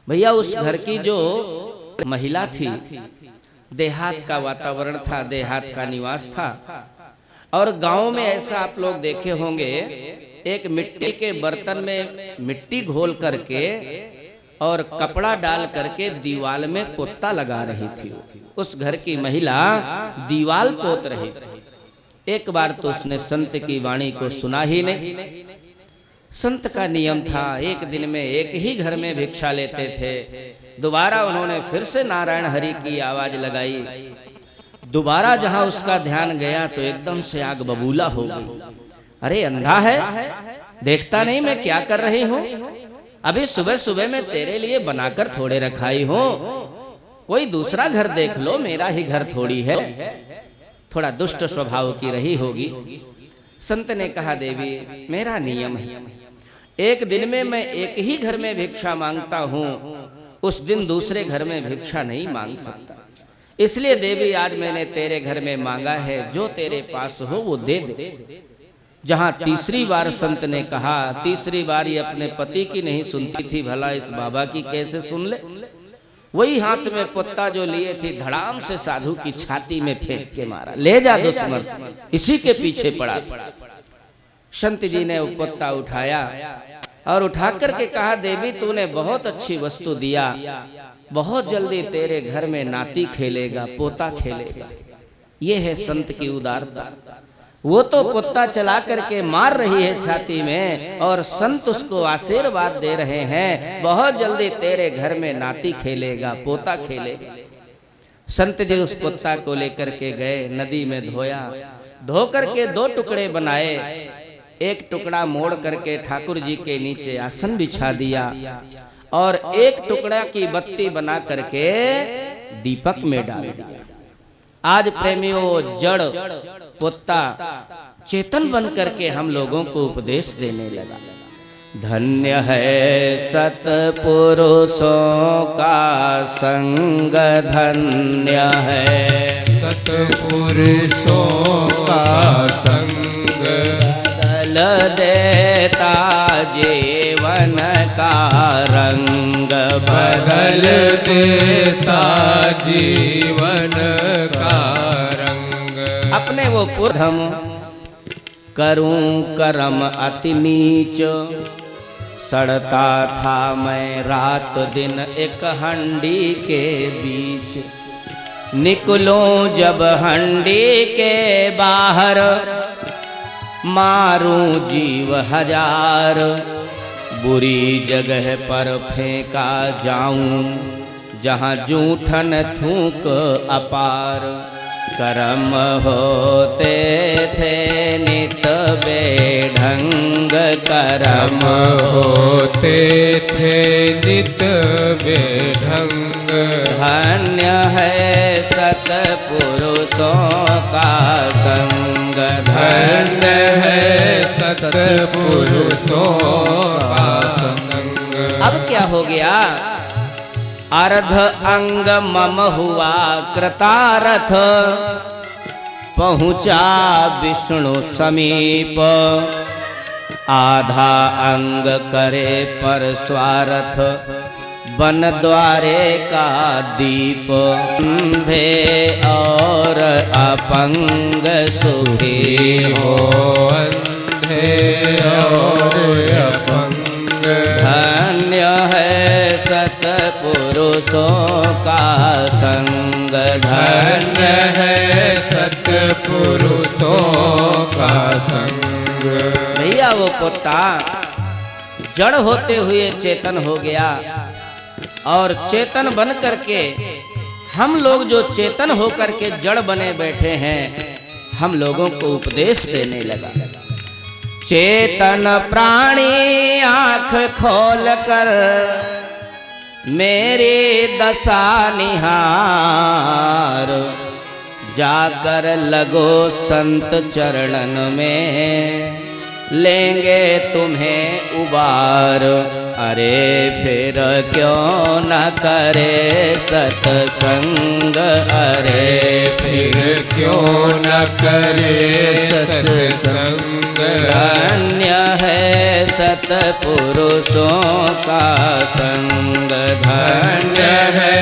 भैया उस घर की जो महिला थी, देहात का वातावरण था, देहात का निवास था, और गांव में ऐसा आप लोग देखे होंगे, एक मिट्टी के बर्तन में मिट्टी घोल करके और कपड़ा डाल करके दीवाल में पोता लगा रही थी। उस घर की महिला दीवाल पोत रही थी। एक बार तो उसने संत की वाणी को सुना ही नहीं। संत का नियम था एक दिन में एक ही घर में भिक्षा लेते थे। दोबारा उन्होंने फिर से नारायण हरि की आवाज लगाई। दोबारा जहां उसका ध्यान गया तो एकदम से आग बबूला हो गई। अरे अंधा है, देखता नहीं मैं क्या कर रही हूँ? अभी सुबह सुबह मैं तेरे लिए बनाकर थोड़े रखाई हूँ, कोई दूसरा घर देख लो, मेरा ही घर थोड़ी है। थोड़ा दुष्ट स्वभाव की रही होगी। संत ने कहा, देवी मेरा नियम है, एक दिन में मैं एक ही घर में भिक्षा मांगता हूँ, उस दिन दूसरे घर में भिक्षा नहीं मांग सकता। इसलिए देवी आज मैंने तेरे घर में मांगा है, जो तेरे पास हो वो दे दे। जहां तीसरी बार संत ने कहा, तीसरी बार ये अपने पति की नहीं सुनती थी, भला इस बाबा की कैसे सुन ले। वही हाथ में पत्ता जो लिए थी धड़ाम से साधु की छाती में फेंक के मारा, ले जा दुश्मन, इसी के पीछे पड़ा। संत जी ने वो पत्ता उठाया और उठा करके कहा, देवी तूने बहुत अच्छी वस्तु दिया, बहुत जल्दी तेरे घर में नाती खेलेगा, पोता खेलेगा। ये है संत की उदारता। वो तो पोता चला करके मार रही है छाती में और संत उसको आशीर्वाद दे रहे हैं, बहुत जल्दी तेरे घर में नाती खेलेगा, पोता खेलेगा। संत जी उस पोता को लेकर के गए, नदी में धोया, धो करके दो टुकड़े बनाए। एक टुकड़ा मोड़ करके ठाकुर जी के नीचे आसन बिछा दिया और एक टुकड़ा की बत्ती बना करके दीपक में डाल दिया। आज प्रेमियों जड़ पोता चेतन बन करके हम लोगों को उपदेश देने लगा। धन्य है सतपुरुषों का संग, धन्य है सतपुरुषों का संग, बदल देता जीवन का रंग, बदल देता जीवन का रंग। अपने वो पूर्वम करूं कर्म अति नीच, सड़ता था मैं रात दिन एक हंडी के बीच। निकलूं जब हंडी के बाहर, मारूं जीव हजार। बुरी जगह पर फेंका जाऊं, जहां जूठन थूक अपार। कर्म होते थे नित बेढंग, कर्म होते थे नित बेढंग। धन्य है सतपुरुषों का संग, धन्य है सतपुरुषों का संग। अब क्या हो गया? अर्ध अंग मम हुआ कृतारथ, पहुँचा विष्णु समीप। आधा अंग करे पर स्वार्थ, बन द्वारे का दीप। अंधे और अपंग सुखी हो, अंधे और अपंग। धन्य है सतपुरुषों का संग, धन्य है सतपुरुषों का संग। भैया वो पोता जड़ होते हुए चेतन हो गया, और चेतन बन करके हम लोग जो चेतन होकर के जड़ बने बैठे हैं, हम लोगों को उपदेश देने लगा। चेतन प्राणी आंख खोल कर मेरी दशा निहार। जाकर लगो संत चरणन में, लेंगे तुम्हें उबार। अरे फिर क्यों न करे सत्संग, अरे फिर क्यों न करे सत्संग। धन्य है सतपुरुषों का संग, धन्य है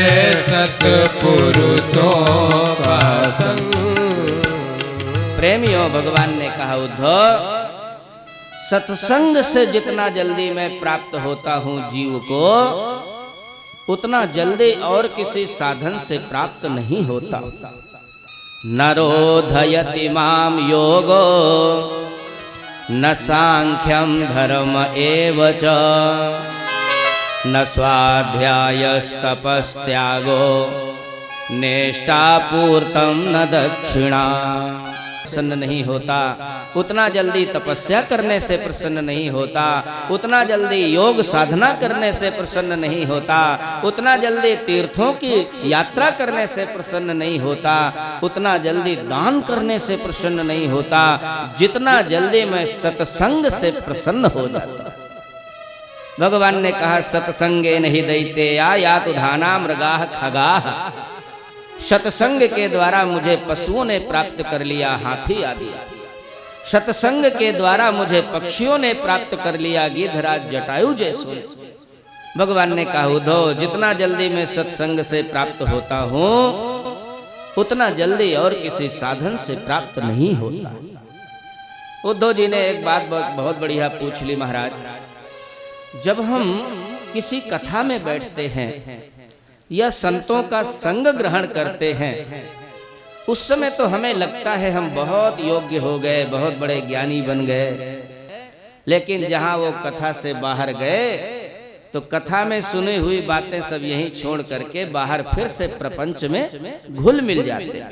सतपुरुषों का संग। प्रेमियों, भगवान ने कहा उद्धव, सत्संग से जितना जल्दी मैं प्राप्त होता हूँ जीव को, उतना जल्दी और किसी साधन से प्राप्त नहीं होता। नरोधयति माम योगो, न सांख्यम धर्म एव च, न स्वाध्यायस्तपस्त्यागो, नेष्टापूर्तम न दक्षिणा। प्रसन्न नहीं होता, उतना जल्दी तपस्या करने से प्रसन्न नहीं होता, उतना जल्दी योग साधना करने से प्रसन्न नहीं होता, उतना जल्दी तीर्थों की यात्रा करने से प्रसन्न नहीं होता, उतना जल्दी दान करने से प्रसन्न नहीं होता, जितना जल्दी मैं सत्संग से प्रसन्न हो जाता। भगवान ने कहा सत्संगे नहीं दैते या तो धाना मृगाह खगाह। सत्संग के द्वारा मुझे पशुओं ने प्राप्त कर लिया, हाथी आदि। सत्संग के द्वारा मुझे पक्षियों ने प्राप्त कर लिया, गिद्धराज जटायु जैसे। भगवान ने कहा उद्धव, जितना जल्दी मैं सत्संग से प्राप्त होता हूँ, उतना जल्दी और किसी साधन से प्राप्त नहीं होता। उद्धव जी ने एक बात बहुत बढ़िया पूछ ली, महाराज, जब हम किसी कथा में बैठते हैं या संतों का संग ग्रहण करते हैं, उस समय तो हमें लगता है हम बहुत योग्य हो गए, बहुत बड़े ज्ञानी बन गए। लेकिन जहां वो कथा से बाहर गए तो कथा में सुनी हुई बातें सब यहीं छोड़ करके बाहर फिर से प्रपंच में घुल मिल जाते।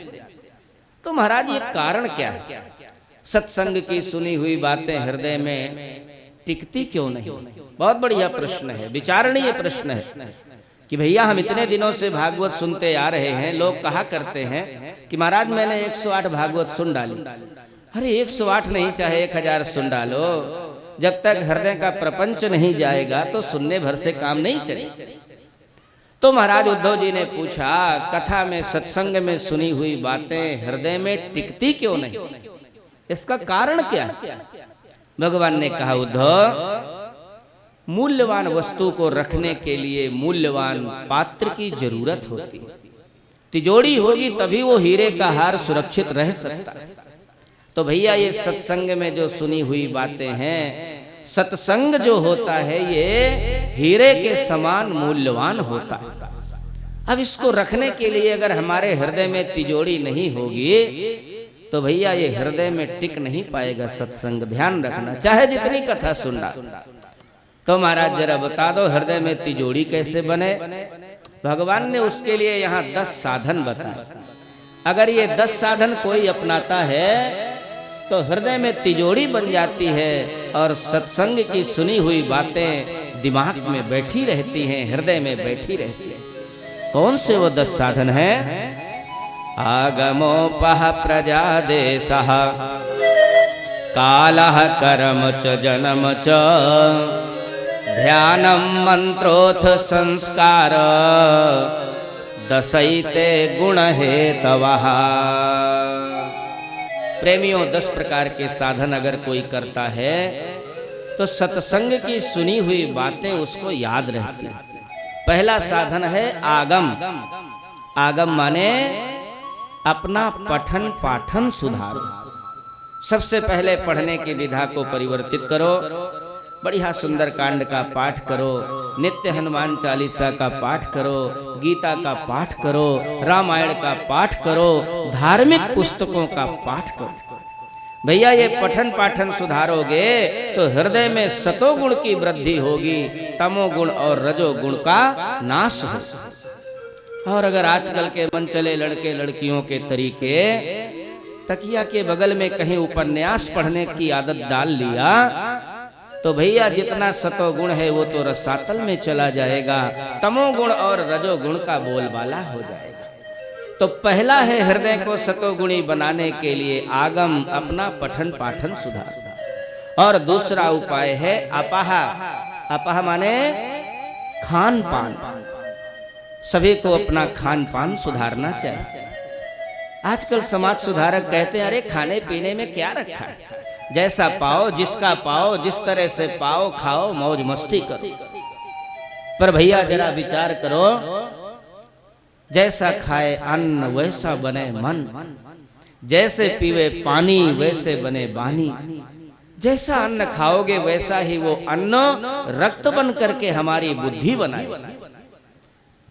तो महाराज ये कारण क्या है? सत्संग की सुनी हुई बातें हृदय में टिकती क्यों नहीं? बहुत बढ़िया प्रश्न है, विचारणीय प्रश्न है कि भैया हम इतने दिनों से भागवत सुनते आ रहे हैं। लोग कहा करते हैं कि महाराज मैंने 108 भागवत सुन डाली, अरे 108 नहीं चाहे 1000 सुन डालो, जब तक हृदय का प्रपंच नहीं जाएगा तो सुनने भर से काम नहीं चले। तो महाराज उद्धव जी ने पूछा, कथा में सत्संग में सुनी हुई बातें हृदय में टिकती क्यों नहीं, इसका कारण क्या? भगवान ने कहा, उद्धव, मूल्यवान वस्तु को रखने के लिए मूल्यवान पात्र की जरूरत होती। तिजोरी होगी तभी वो हीरे का हार सुरक्षित रह सकता है। तो भैया ये सत्संग में जो सुनी हुई बातें हैं, सत्संग जो होता है ये हीरे के समान मूल्यवान होता है। अब इसको रखने के लिए अगर हमारे हृदय में तिजोरी नहीं होगी तो भैया ये हृदय में टिक नहीं पाएगा सत्संग। ध्यान रखना, चाहे जितनी कथा सुनना। तो महाराज जरा बता दो हृदय में तिजोरी कैसे बने। भगवान ने उसके लिए यहाँ 10 साधन बताए। अगर ये 10 साधन कोई अपनाता है तो हृदय में तिजोरी बन जाती है और सत्संग की सुनी हुई बातें दिमाग में बैठी रहती हैं, हृदय में बैठी रहती है। कौन से वो 10 साधन हैं? आगमोपह प्रजा देशः कालः कर्म च जन्म च ध्यानम मंत्रोथ संस्कार दसैते गुण हेतवः। प्रेमियों, 10 प्रकार के साधन अगर कोई करता है तो सत्संग की सुनी हुई बातें उसको याद रहती हैं। पहला साधन है आगम। आगम माने अपना पठन पाठन सुधारो। सबसे पहले पढ़ने की विधा को परिवर्तित करो। बढ़िया सुंदर कांड का पाठ करो, नित्य हनुमान चालीसा का पाठ करो, गीता का पाठ करो, रामायण का पाठ करो, धार्मिक पुस्तकों का पाठ करो। भैया ये पठन पाठन सुधारोगे तो हृदय में सतोगुण की वृद्धि होगी, तमोगुण और रजोगुण का नाश होगा। और अगर आजकल के मन चले लड़के लड़कियों के तरीके, तकिया के बगल में कहीं उपन्यास पढ़ने की आदत डाल लिया तो भैया जितना सतोगुण है वो तो रसातल में चला जाएगा, तमोगुण और रजोगुण का बोलबाला हो जाएगा। तो पहला है हृदय को सतोगुणी बनाने के लिए आगम, अपना पठन पाठन सुधार। और दूसरा उपाय है अपाह। अपाह माने खान पान। सभी को अपना खान पान सुधारना चाहिए। आजकल समाज सुधारक कहते हैं, अरे खाने पीने में क्या रखा है, जैसा पाओ, जिसका पाओ, जिस तरह से पाओ खाओ, मौज मस्ती करो। पर भैया जरा विचार करो, जैसा खाए अन्न वैसा बने मन, जैसे पीवे पानी वैसे बने बानी। जैसा अन्न खाओगे वैसा ही वो अन्न रक्त बन करके हमारी बुद्धि बनाए।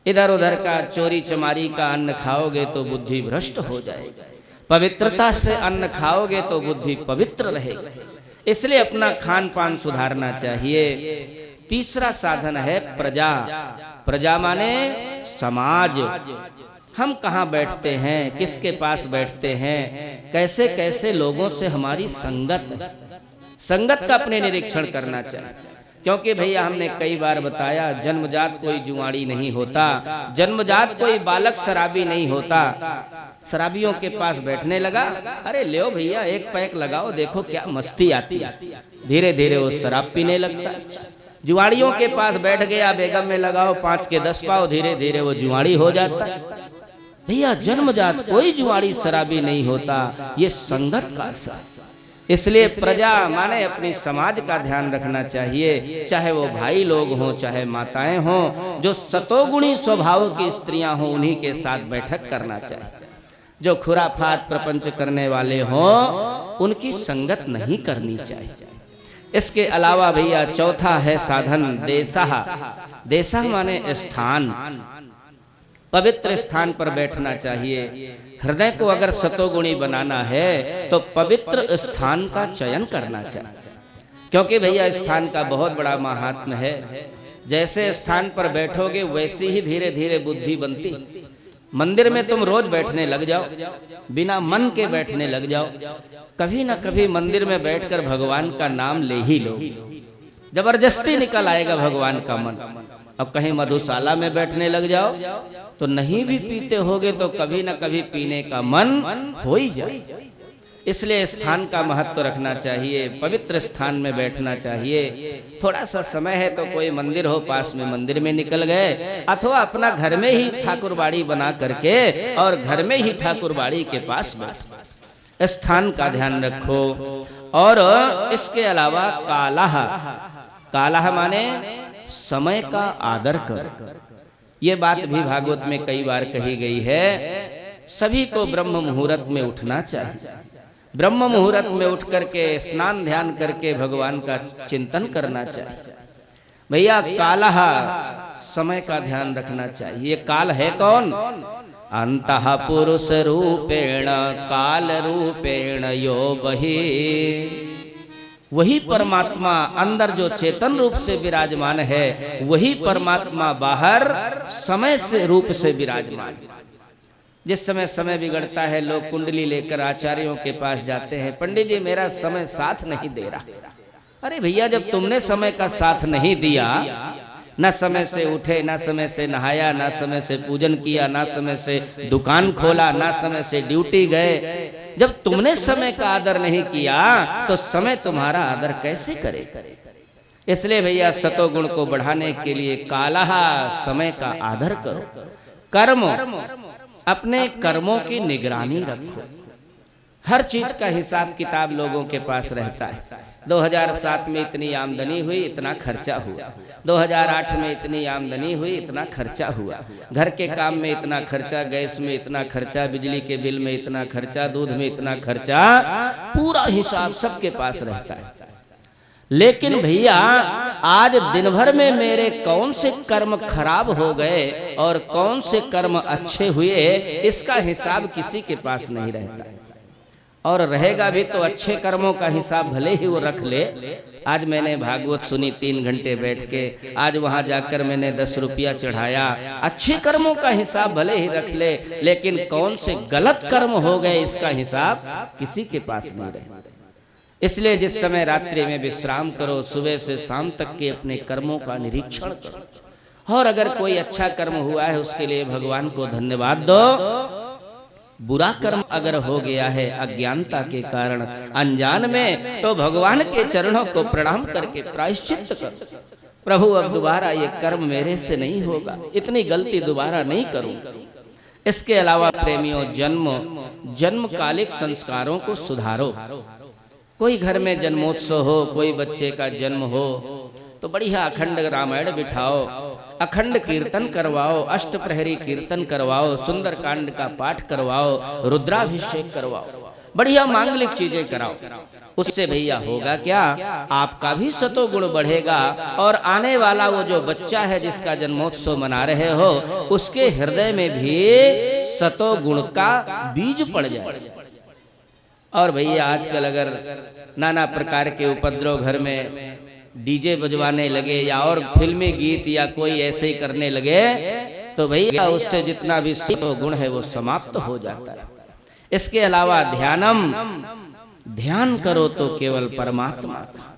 इधर उधर का चोरी चमारी का अन्न खाओगे तो बुद्धि भ्रष्ट हो जाएगी। पवित्रता से अन्न खाओगे तो बुद्धि पवित्र रहेगी। इसलिए अपना खान पान सुधारना चाहिए। तीसरा साधन है प्रजा। प्रजा माने समाज। हम कहाँ बैठते हैं, किसके पास बैठते हैं, कैसे कैसे लोगों से हमारी संगत। संगत का अपने निरीक्षण करना चाहिए। क्योंकि भैया हमने कई बार बताया, जन्मजात कोई जुआड़ी नहीं होता, जन्मजात कोई बालक शराबी नहीं होता। शराबियों के पास बैठने लगा, अरे ले भैया एक पैक लगाओ, देखो क्या मस्ती आती है। धीरे धीरे वो शराब पीने लगता है। जुआड़ियों के पास बैठ गया, बेगम में लगाओ 5 के 10 पाओ, धीरे धीरे वो जुआड़ी हो जाता है। भैया जन्मजात कोई जुआड़ी शराबी नहीं होता, ये संगत का असर। इसलिए प्रजा माने अपनी समाज का ध्यान रखना चाहिए, चाहे वो भाई लोग हों, चाहे माताएं हों। जो सतोगुणी स्वभाव की स्त्रियां हों उन्हीं के साथ बैठक करना चाहिए। जो खुराफात प्रपंच करने वाले हों उनकी संगत नहीं करनी चाहिए। इसके अलावा भैया चौथा है साधन देशः। देशः माने स्थान। पवित्र स्थान पर बैठना चाहिए। हृदय को अगर सतोगुणी बनाना है तो पवित्र स्थान का चयन करना चाहिए। क्योंकि भैया स्थान का बहुत बड़ा महात्म्य है। जैसे स्थान पर बैठोगे वैसे ही धीरे धीरे बुद्धि बनती। मंदिर में तुम रोज बैठने लग जाओ, बिना मन के बैठने लग जाओ, कभी ना कभी मंदिर में बैठकर भगवान का नाम ले ही लो, जबरदस्ती निकल आएगा भगवान का मन। अब कहीं मधुशाला में बैठने लग जाओ तो नहीं भी पीते होगे तो कभी ना कभी पीने का मन हो ही जाए। इसलिए स्थान का महत्व रखना चाहिए, पवित्र स्थान में बैठना चाहिए। थोड़ा सा समय है तो कोई मंदिर हो पास में, मंदिर में निकल गए, अथवा अपना घर में ही ठाकुरबाड़ी बना करके और घर में ही ठाकुरबाड़ी के पास बैठ, स्थान का ध्यान रखो। और इसके अलावा कालह, कालह माने समय का आदर कर। ये बात भी भागवत में कई बार कही गई है। सभी को ब्रह्म मुहूर्त में उठना चाहिए, ब्रह्म मुहूर्त में उठ करके स्नान ध्यान करके भगवान का चिंतन करना चाहिए। भैया कालह, समय का ध्यान रखना चाहिए। ये काल है कौन? अंतः पुरुष रूपेण काल रूपेण यो वही, वही परमात्मा अंदर जो चेतन रूप से विराजमान है, वही परमात्मा बाहर समय से रूप से विराजमान। जिस समय समय बिगड़ता है, लोग कुंडली लेकर आचार्यों के पास जाते हैं, पंडित जी मेरा समय साथ नहीं दे रहा। अरे भैया, जब तुमने समय का साथ नहीं दिया, ना समय से उठे, ना समय से नहाया, ना समय से पूजन किया, ना समय से दुकान खोला, ना समय से ड्यूटी गए, जब तुमने समय का आदर नहीं किया तो समय तुम्हारा आदर कैसे करे? इसलिए भैया सतोगुण को बढ़ाने के लिए कालह, समय का आदर करो। कर्म, अपने कर्मों की निगरानी रखो। हर चीज का हिसाब किताब लोगों के पास रहता है। 2007 में इतनी आमदनी हुई, इतना खर्चा हुआ। 2008 में इतनी आमदनी हुई, इतना खर्चा हुआ। घर के काम में इतना खर्चा, गैस में इतना खर्चा, बिजली के बिल में इतना खर्चा, दूध में इतना खर्चा, पूरा हिसाब सबके पास रहता है। लेकिन भैया आज दिन भर में मेरे कौन से कर्म खराब हो गए और कौन से कर्म अच्छे हुए, इसका हिसाब किसी के पास नहीं रहता। और रहेगा भी तो अच्छे कर्मों का हिसाब भले ही वो रख ले। आज मैंने भागवत सुनी 3 घंटे बैठ के, आज वहां जाकर मैंने 10 रुपया चढ़ाया, अच्छे कर्मों का हिसाब भले ही रख ले, लेकिन कौन से गलत कर्म हो गए इसका हिसाब किसी के पास नहीं रहता। इसलिए जिस समय रात्रि में विश्राम करो, सुबह से शाम तक के अपने कर्मों का निरीक्षण करो। और अगर कोई अच्छा कर्म हुआ है उसके लिए भगवान को धन्यवाद दो। बुरा कर्म अगर हो गया है अज्ञानता के कारण, अनजान में, तो भगवान के चरणों को प्रणाम करके प्रायश्चित करो। प्रभु अब दोबारा ये कर्म मेरे से नहीं होगा, इतनी गलती दोबारा नहीं करूंगा। इसके अलावा प्रेमियों, जन्मकालिक संस्कारों को सुधारो। कोई घर में जन्मोत्सव हो, कोई बच्चे का जन्म हो, तो बढ़िया अखंड रामायण बिठाओ, अखंड कीर्तन करवाओ, अष्टप्रहरी कीर्तन करवाओ, सुंदर कांड का पाठ करवाओ, रुद्राभिषेक करवाओ, बढ़िया मांगलिक चीजें कराओ। उससे भैया होगा क्या? आपका भी सतोगुण बढ़ेगा और आने वाला वो जो बच्चा है जिसका जन्मोत्सव मना रहे हो, उसके हृदय में भी सतोगुण का बीज पड़ जाए। और भैया आजकल अगर नाना प्रकार के उपद्रव घर में डीजे बजवाने लगे या और फिल्मी गीत या कोई ऐसे ही करने लगे, तो भैया उससे जितना भी गुण है वो समाप्त हो जाता है। इसके अलावा ध्यान करो तो केवल परमात्मा का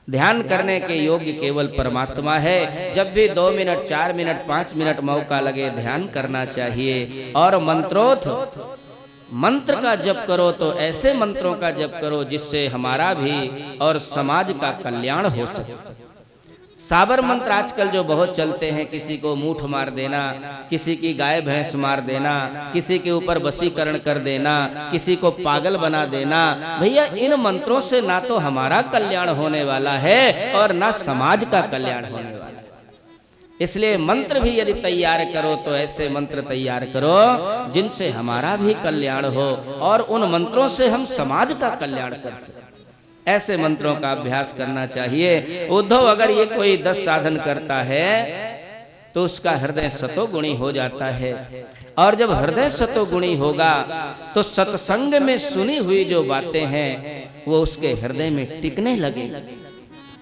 ध्यान करने के योग्य केवल परमात्मा है। जब भी 2 मिनट 4 मिनट 5 मिनट मौका लगे ध्यान करना चाहिए। और मंत्र का जप करो तो ऐसे मंत्रों का जप करो जिससे हमारा भी और समाज का कल्याण हो सके। साबर मंत्र आजकल जो बहुत चलते हैं, किसी को मूठ मार देना, किसी की गाय भैंस मार देना, किसी के ऊपर वशीकरण कर देना, किसी को पागल बना देना, भैया इन मंत्रों से ना तो हमारा कल्याण होने वाला है और ना समाज का कल्याण होने वाला है। इसलिए मंत्र भी यदि तैयार करो तो ऐसे मंत्र तैयार करो जिनसे हमारा भी कल्याण हो और उन मंत्रों से हम समाज का कल्याण कर सकें। ऐसे मंत्रों का अभ्यास करना चाहिए। उद्धव अगर ये कोई 10 साधन करता है तो उसका हृदय सतोगुणी हो जाता है। और जब हृदय सतोगुणी होगा तो सत्संग में सुनी हुई जो बातें हैं वो उसके हृदय में टिकने लगेगी।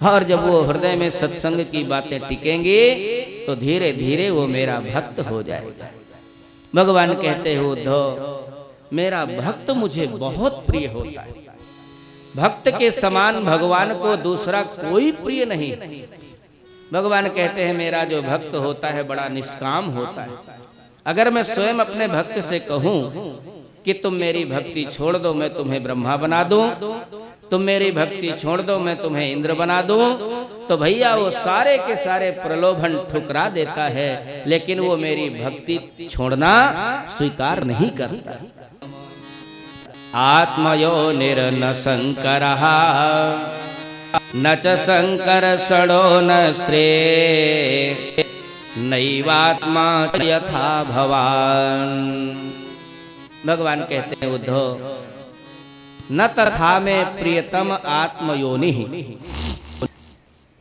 और जब वो हृदय में सत्संग की बातें टिकेंगी तो धीरे धीरे वो मेरा भक्त हो जाएगा। भगवान कहते हो उद्धव मेरा भक्त मुझे बहुत प्रिय होता है। भक्त के समान भगवान को दूसरा कोई प्रिय नहीं। भगवान कहते हैं मेरा जो भक्त होता है बड़ा निष्काम होता है। अगर मैं स्वयं अपने भक्त से कहूं कि तुम मेरी भक्ति छोड़ दो मैं तुम्हें ब्रह्मा बना दूं, तुम मेरी भक्ति छोड़ दो मैं तुम्हें इंद्र बना दूं, तो भैया वो सारे के सारे प्रलोभन ठुकरा देता है, लेकिन वो मेरी भक्ति छोड़ना स्वीकार नहीं करता। आत्मयो निर्न शंकरः न च शंकरषणो न श्रेय नैवात्मा यथा भवान। भगवान कहते हैं उद्धव, न तथा में प्रियतम आत्मयोनि।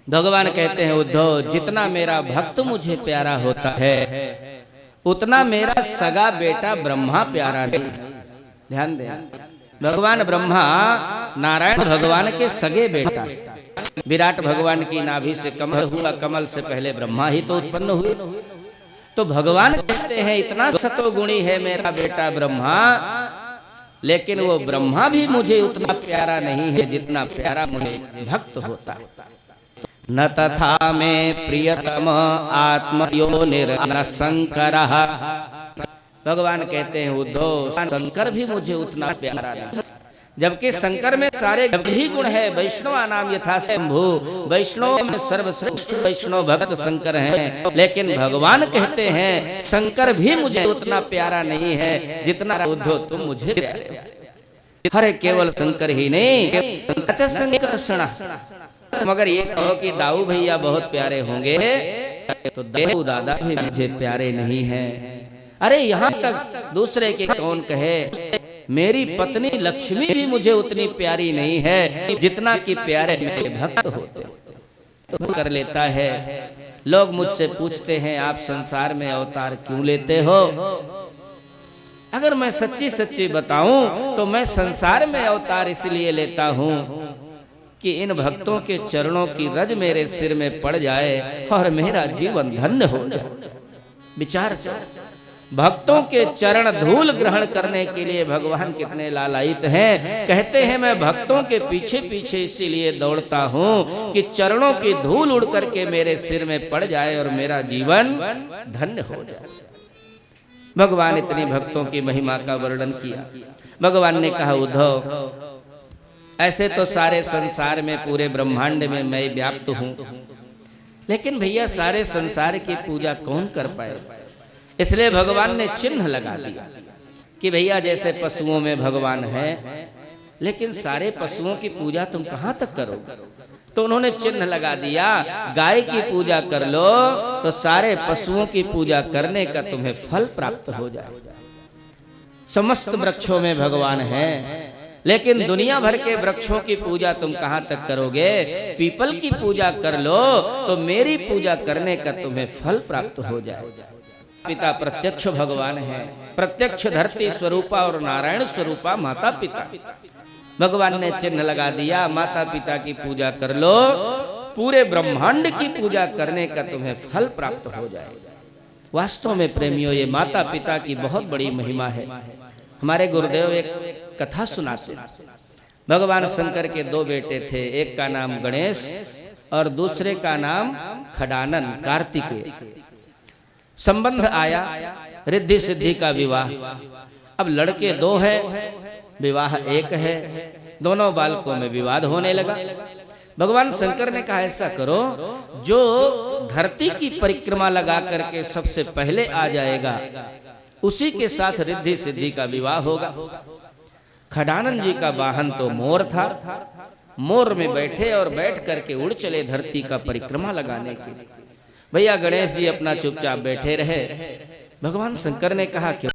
भगवान कहते हैं उद्धव, जितना मेरा भक्त मुझे प्यारा होता है उतना मेरा सगा बेटा ब्रह्मा प्यारा नहीं। ध्यान दें, भगवान ब्रह्मा नारायण भगवान के सगे बेटा। विराट भगवान की नाभि से कमल हुआ, कमल से पहले ब्रह्मा ही तो उत्पन्न हुए। तो भगवान कहते हैं इतना सतोगुणी है मेरा बेटा ब्रह्मा, लेकिन वो ब्रह्मा भी मुझे उतना प्यारा नहीं है जितना प्यारा मुझे भक्त होता। न तथा में प्रियतम आत्मयोनिर्न शंकरः। भगवान कहते हैं उद्धव, शंकर भी मुझे उतना प्यारा नहीं, जबकि शंकर में सारे ही गुण है। वैष्णव नाम यथा शंभु, वैष्णव में सर्वश्रेष्ठ वैष्णव भक्त शंकर हैं, लेकिन भगवान कहते हैं शंकर भी मुझे उतना प्यारा नहीं है जितना उद्धव तुम मुझे प्यारे। अरे केवल शंकर ही नहीं, अच्छा शंकरषण, मगर ये कहो कि दाऊ भैया बहुत प्यारे होंगे, तो दाऊ दादा भी मुझे प्यारे नहीं है। अरे यहाँ तक दूसरे के कौन कहे, मेरी पत्नी लक्ष्मी भी मुझे उतनी प्यारी नहीं है जितना कि प्यारे मेरे भक्त होते। तो कर लेता है। लोग मुझसे पूछते हैं आप संसार में अवतार क्यों लेते हो? अगर मैं सच्ची सच्ची बताऊं तो मैं संसार में अवतार इसलिए लेता हूं कि इन भक्तों के चरणों की रज मेरे सिर में पड़ जाए और मेरा जीवन धन्य हो जाए। विचार, भक्तों के चरण धूल ग्रहण करने के लिए भगवान कितने लालायित हैं। कहते हैं मैं भक्तों के पीछे पीछे इसीलिए दौड़ता हूं कि चरणों की धूल उड़ करके मेरे सिर में पड़ जाए और मेरा जीवन धन्य हो जाए। भगवान इतनी भक्तों की महिमा का वर्णन किया। भगवान ने कहा उद्धव, ऐसे तो सारे संसार में पूरे ब्रह्मांड में मैं व्याप्त हूं, लेकिन भैया सारे संसार की पूजा कौन कर पाए? इसलिए भगवान ने चिन्ह लगा दिया कि भैया जैसे पशुओं में भगवान है, लेकिन सारे पशुओं की पूजा तुम कहां तक करोगे? तो उन्होंने चिन्ह लगा दिया, गाय की पूजा कर लो तो सारे पशुओं की पूजा करने का तुम्हें फल प्राप्त हो जाए। समस्त वृक्षों में भगवान है, लेकिन दुनिया भर के वृक्षों की पूजा तुम कहां तक करोगे? पीपल की पूजा कर लो तो मेरी पूजा करने का तुम्हें फल प्राप्त हो जाए। पिता प्रत्यक्ष भगवान है, प्रत्यक्ष धरती स्वरूपा और नारायण स्वरूपा माता पिता। भगवान ने चिन्ह लगा दिया, माता पिता की पूजा कर लो, पूरे ब्रह्मांड की पूजा करने का तुम्हें फल प्राप्त हो जाएगा। वास्तव में प्रेमियों, ये माता पिता की बहुत बड़ी महिमा है। हमारे गुरुदेव एक कथा सुनाते। भगवान शंकर के दो बेटे थे, एक का नाम गणेश और दूसरे का नाम खडानन, कार्तिकेय। संबंध आया, रिद्धि सिद्धि का विवाह। अब लड़के दो हैं, विवाह एक है, दोनों बालकों में विवाद होने लगा। भगवान शंकर ने कहा ऐसा करो, जो धरती की परिक्रमा लगा करके सबसे पहले आ जाएगा उसी के साथ रिद्धि सिद्धि का विवाह होगा। खडानन जी का वाहन तो मोर था, मोर में बैठे और बैठ करके उड़ चले धरती का परिक्रमा लगाने के लिए। भैया गणेश जी अपना चुपचाप बैठे रहे। भगवान शंकर ने कहा क्यों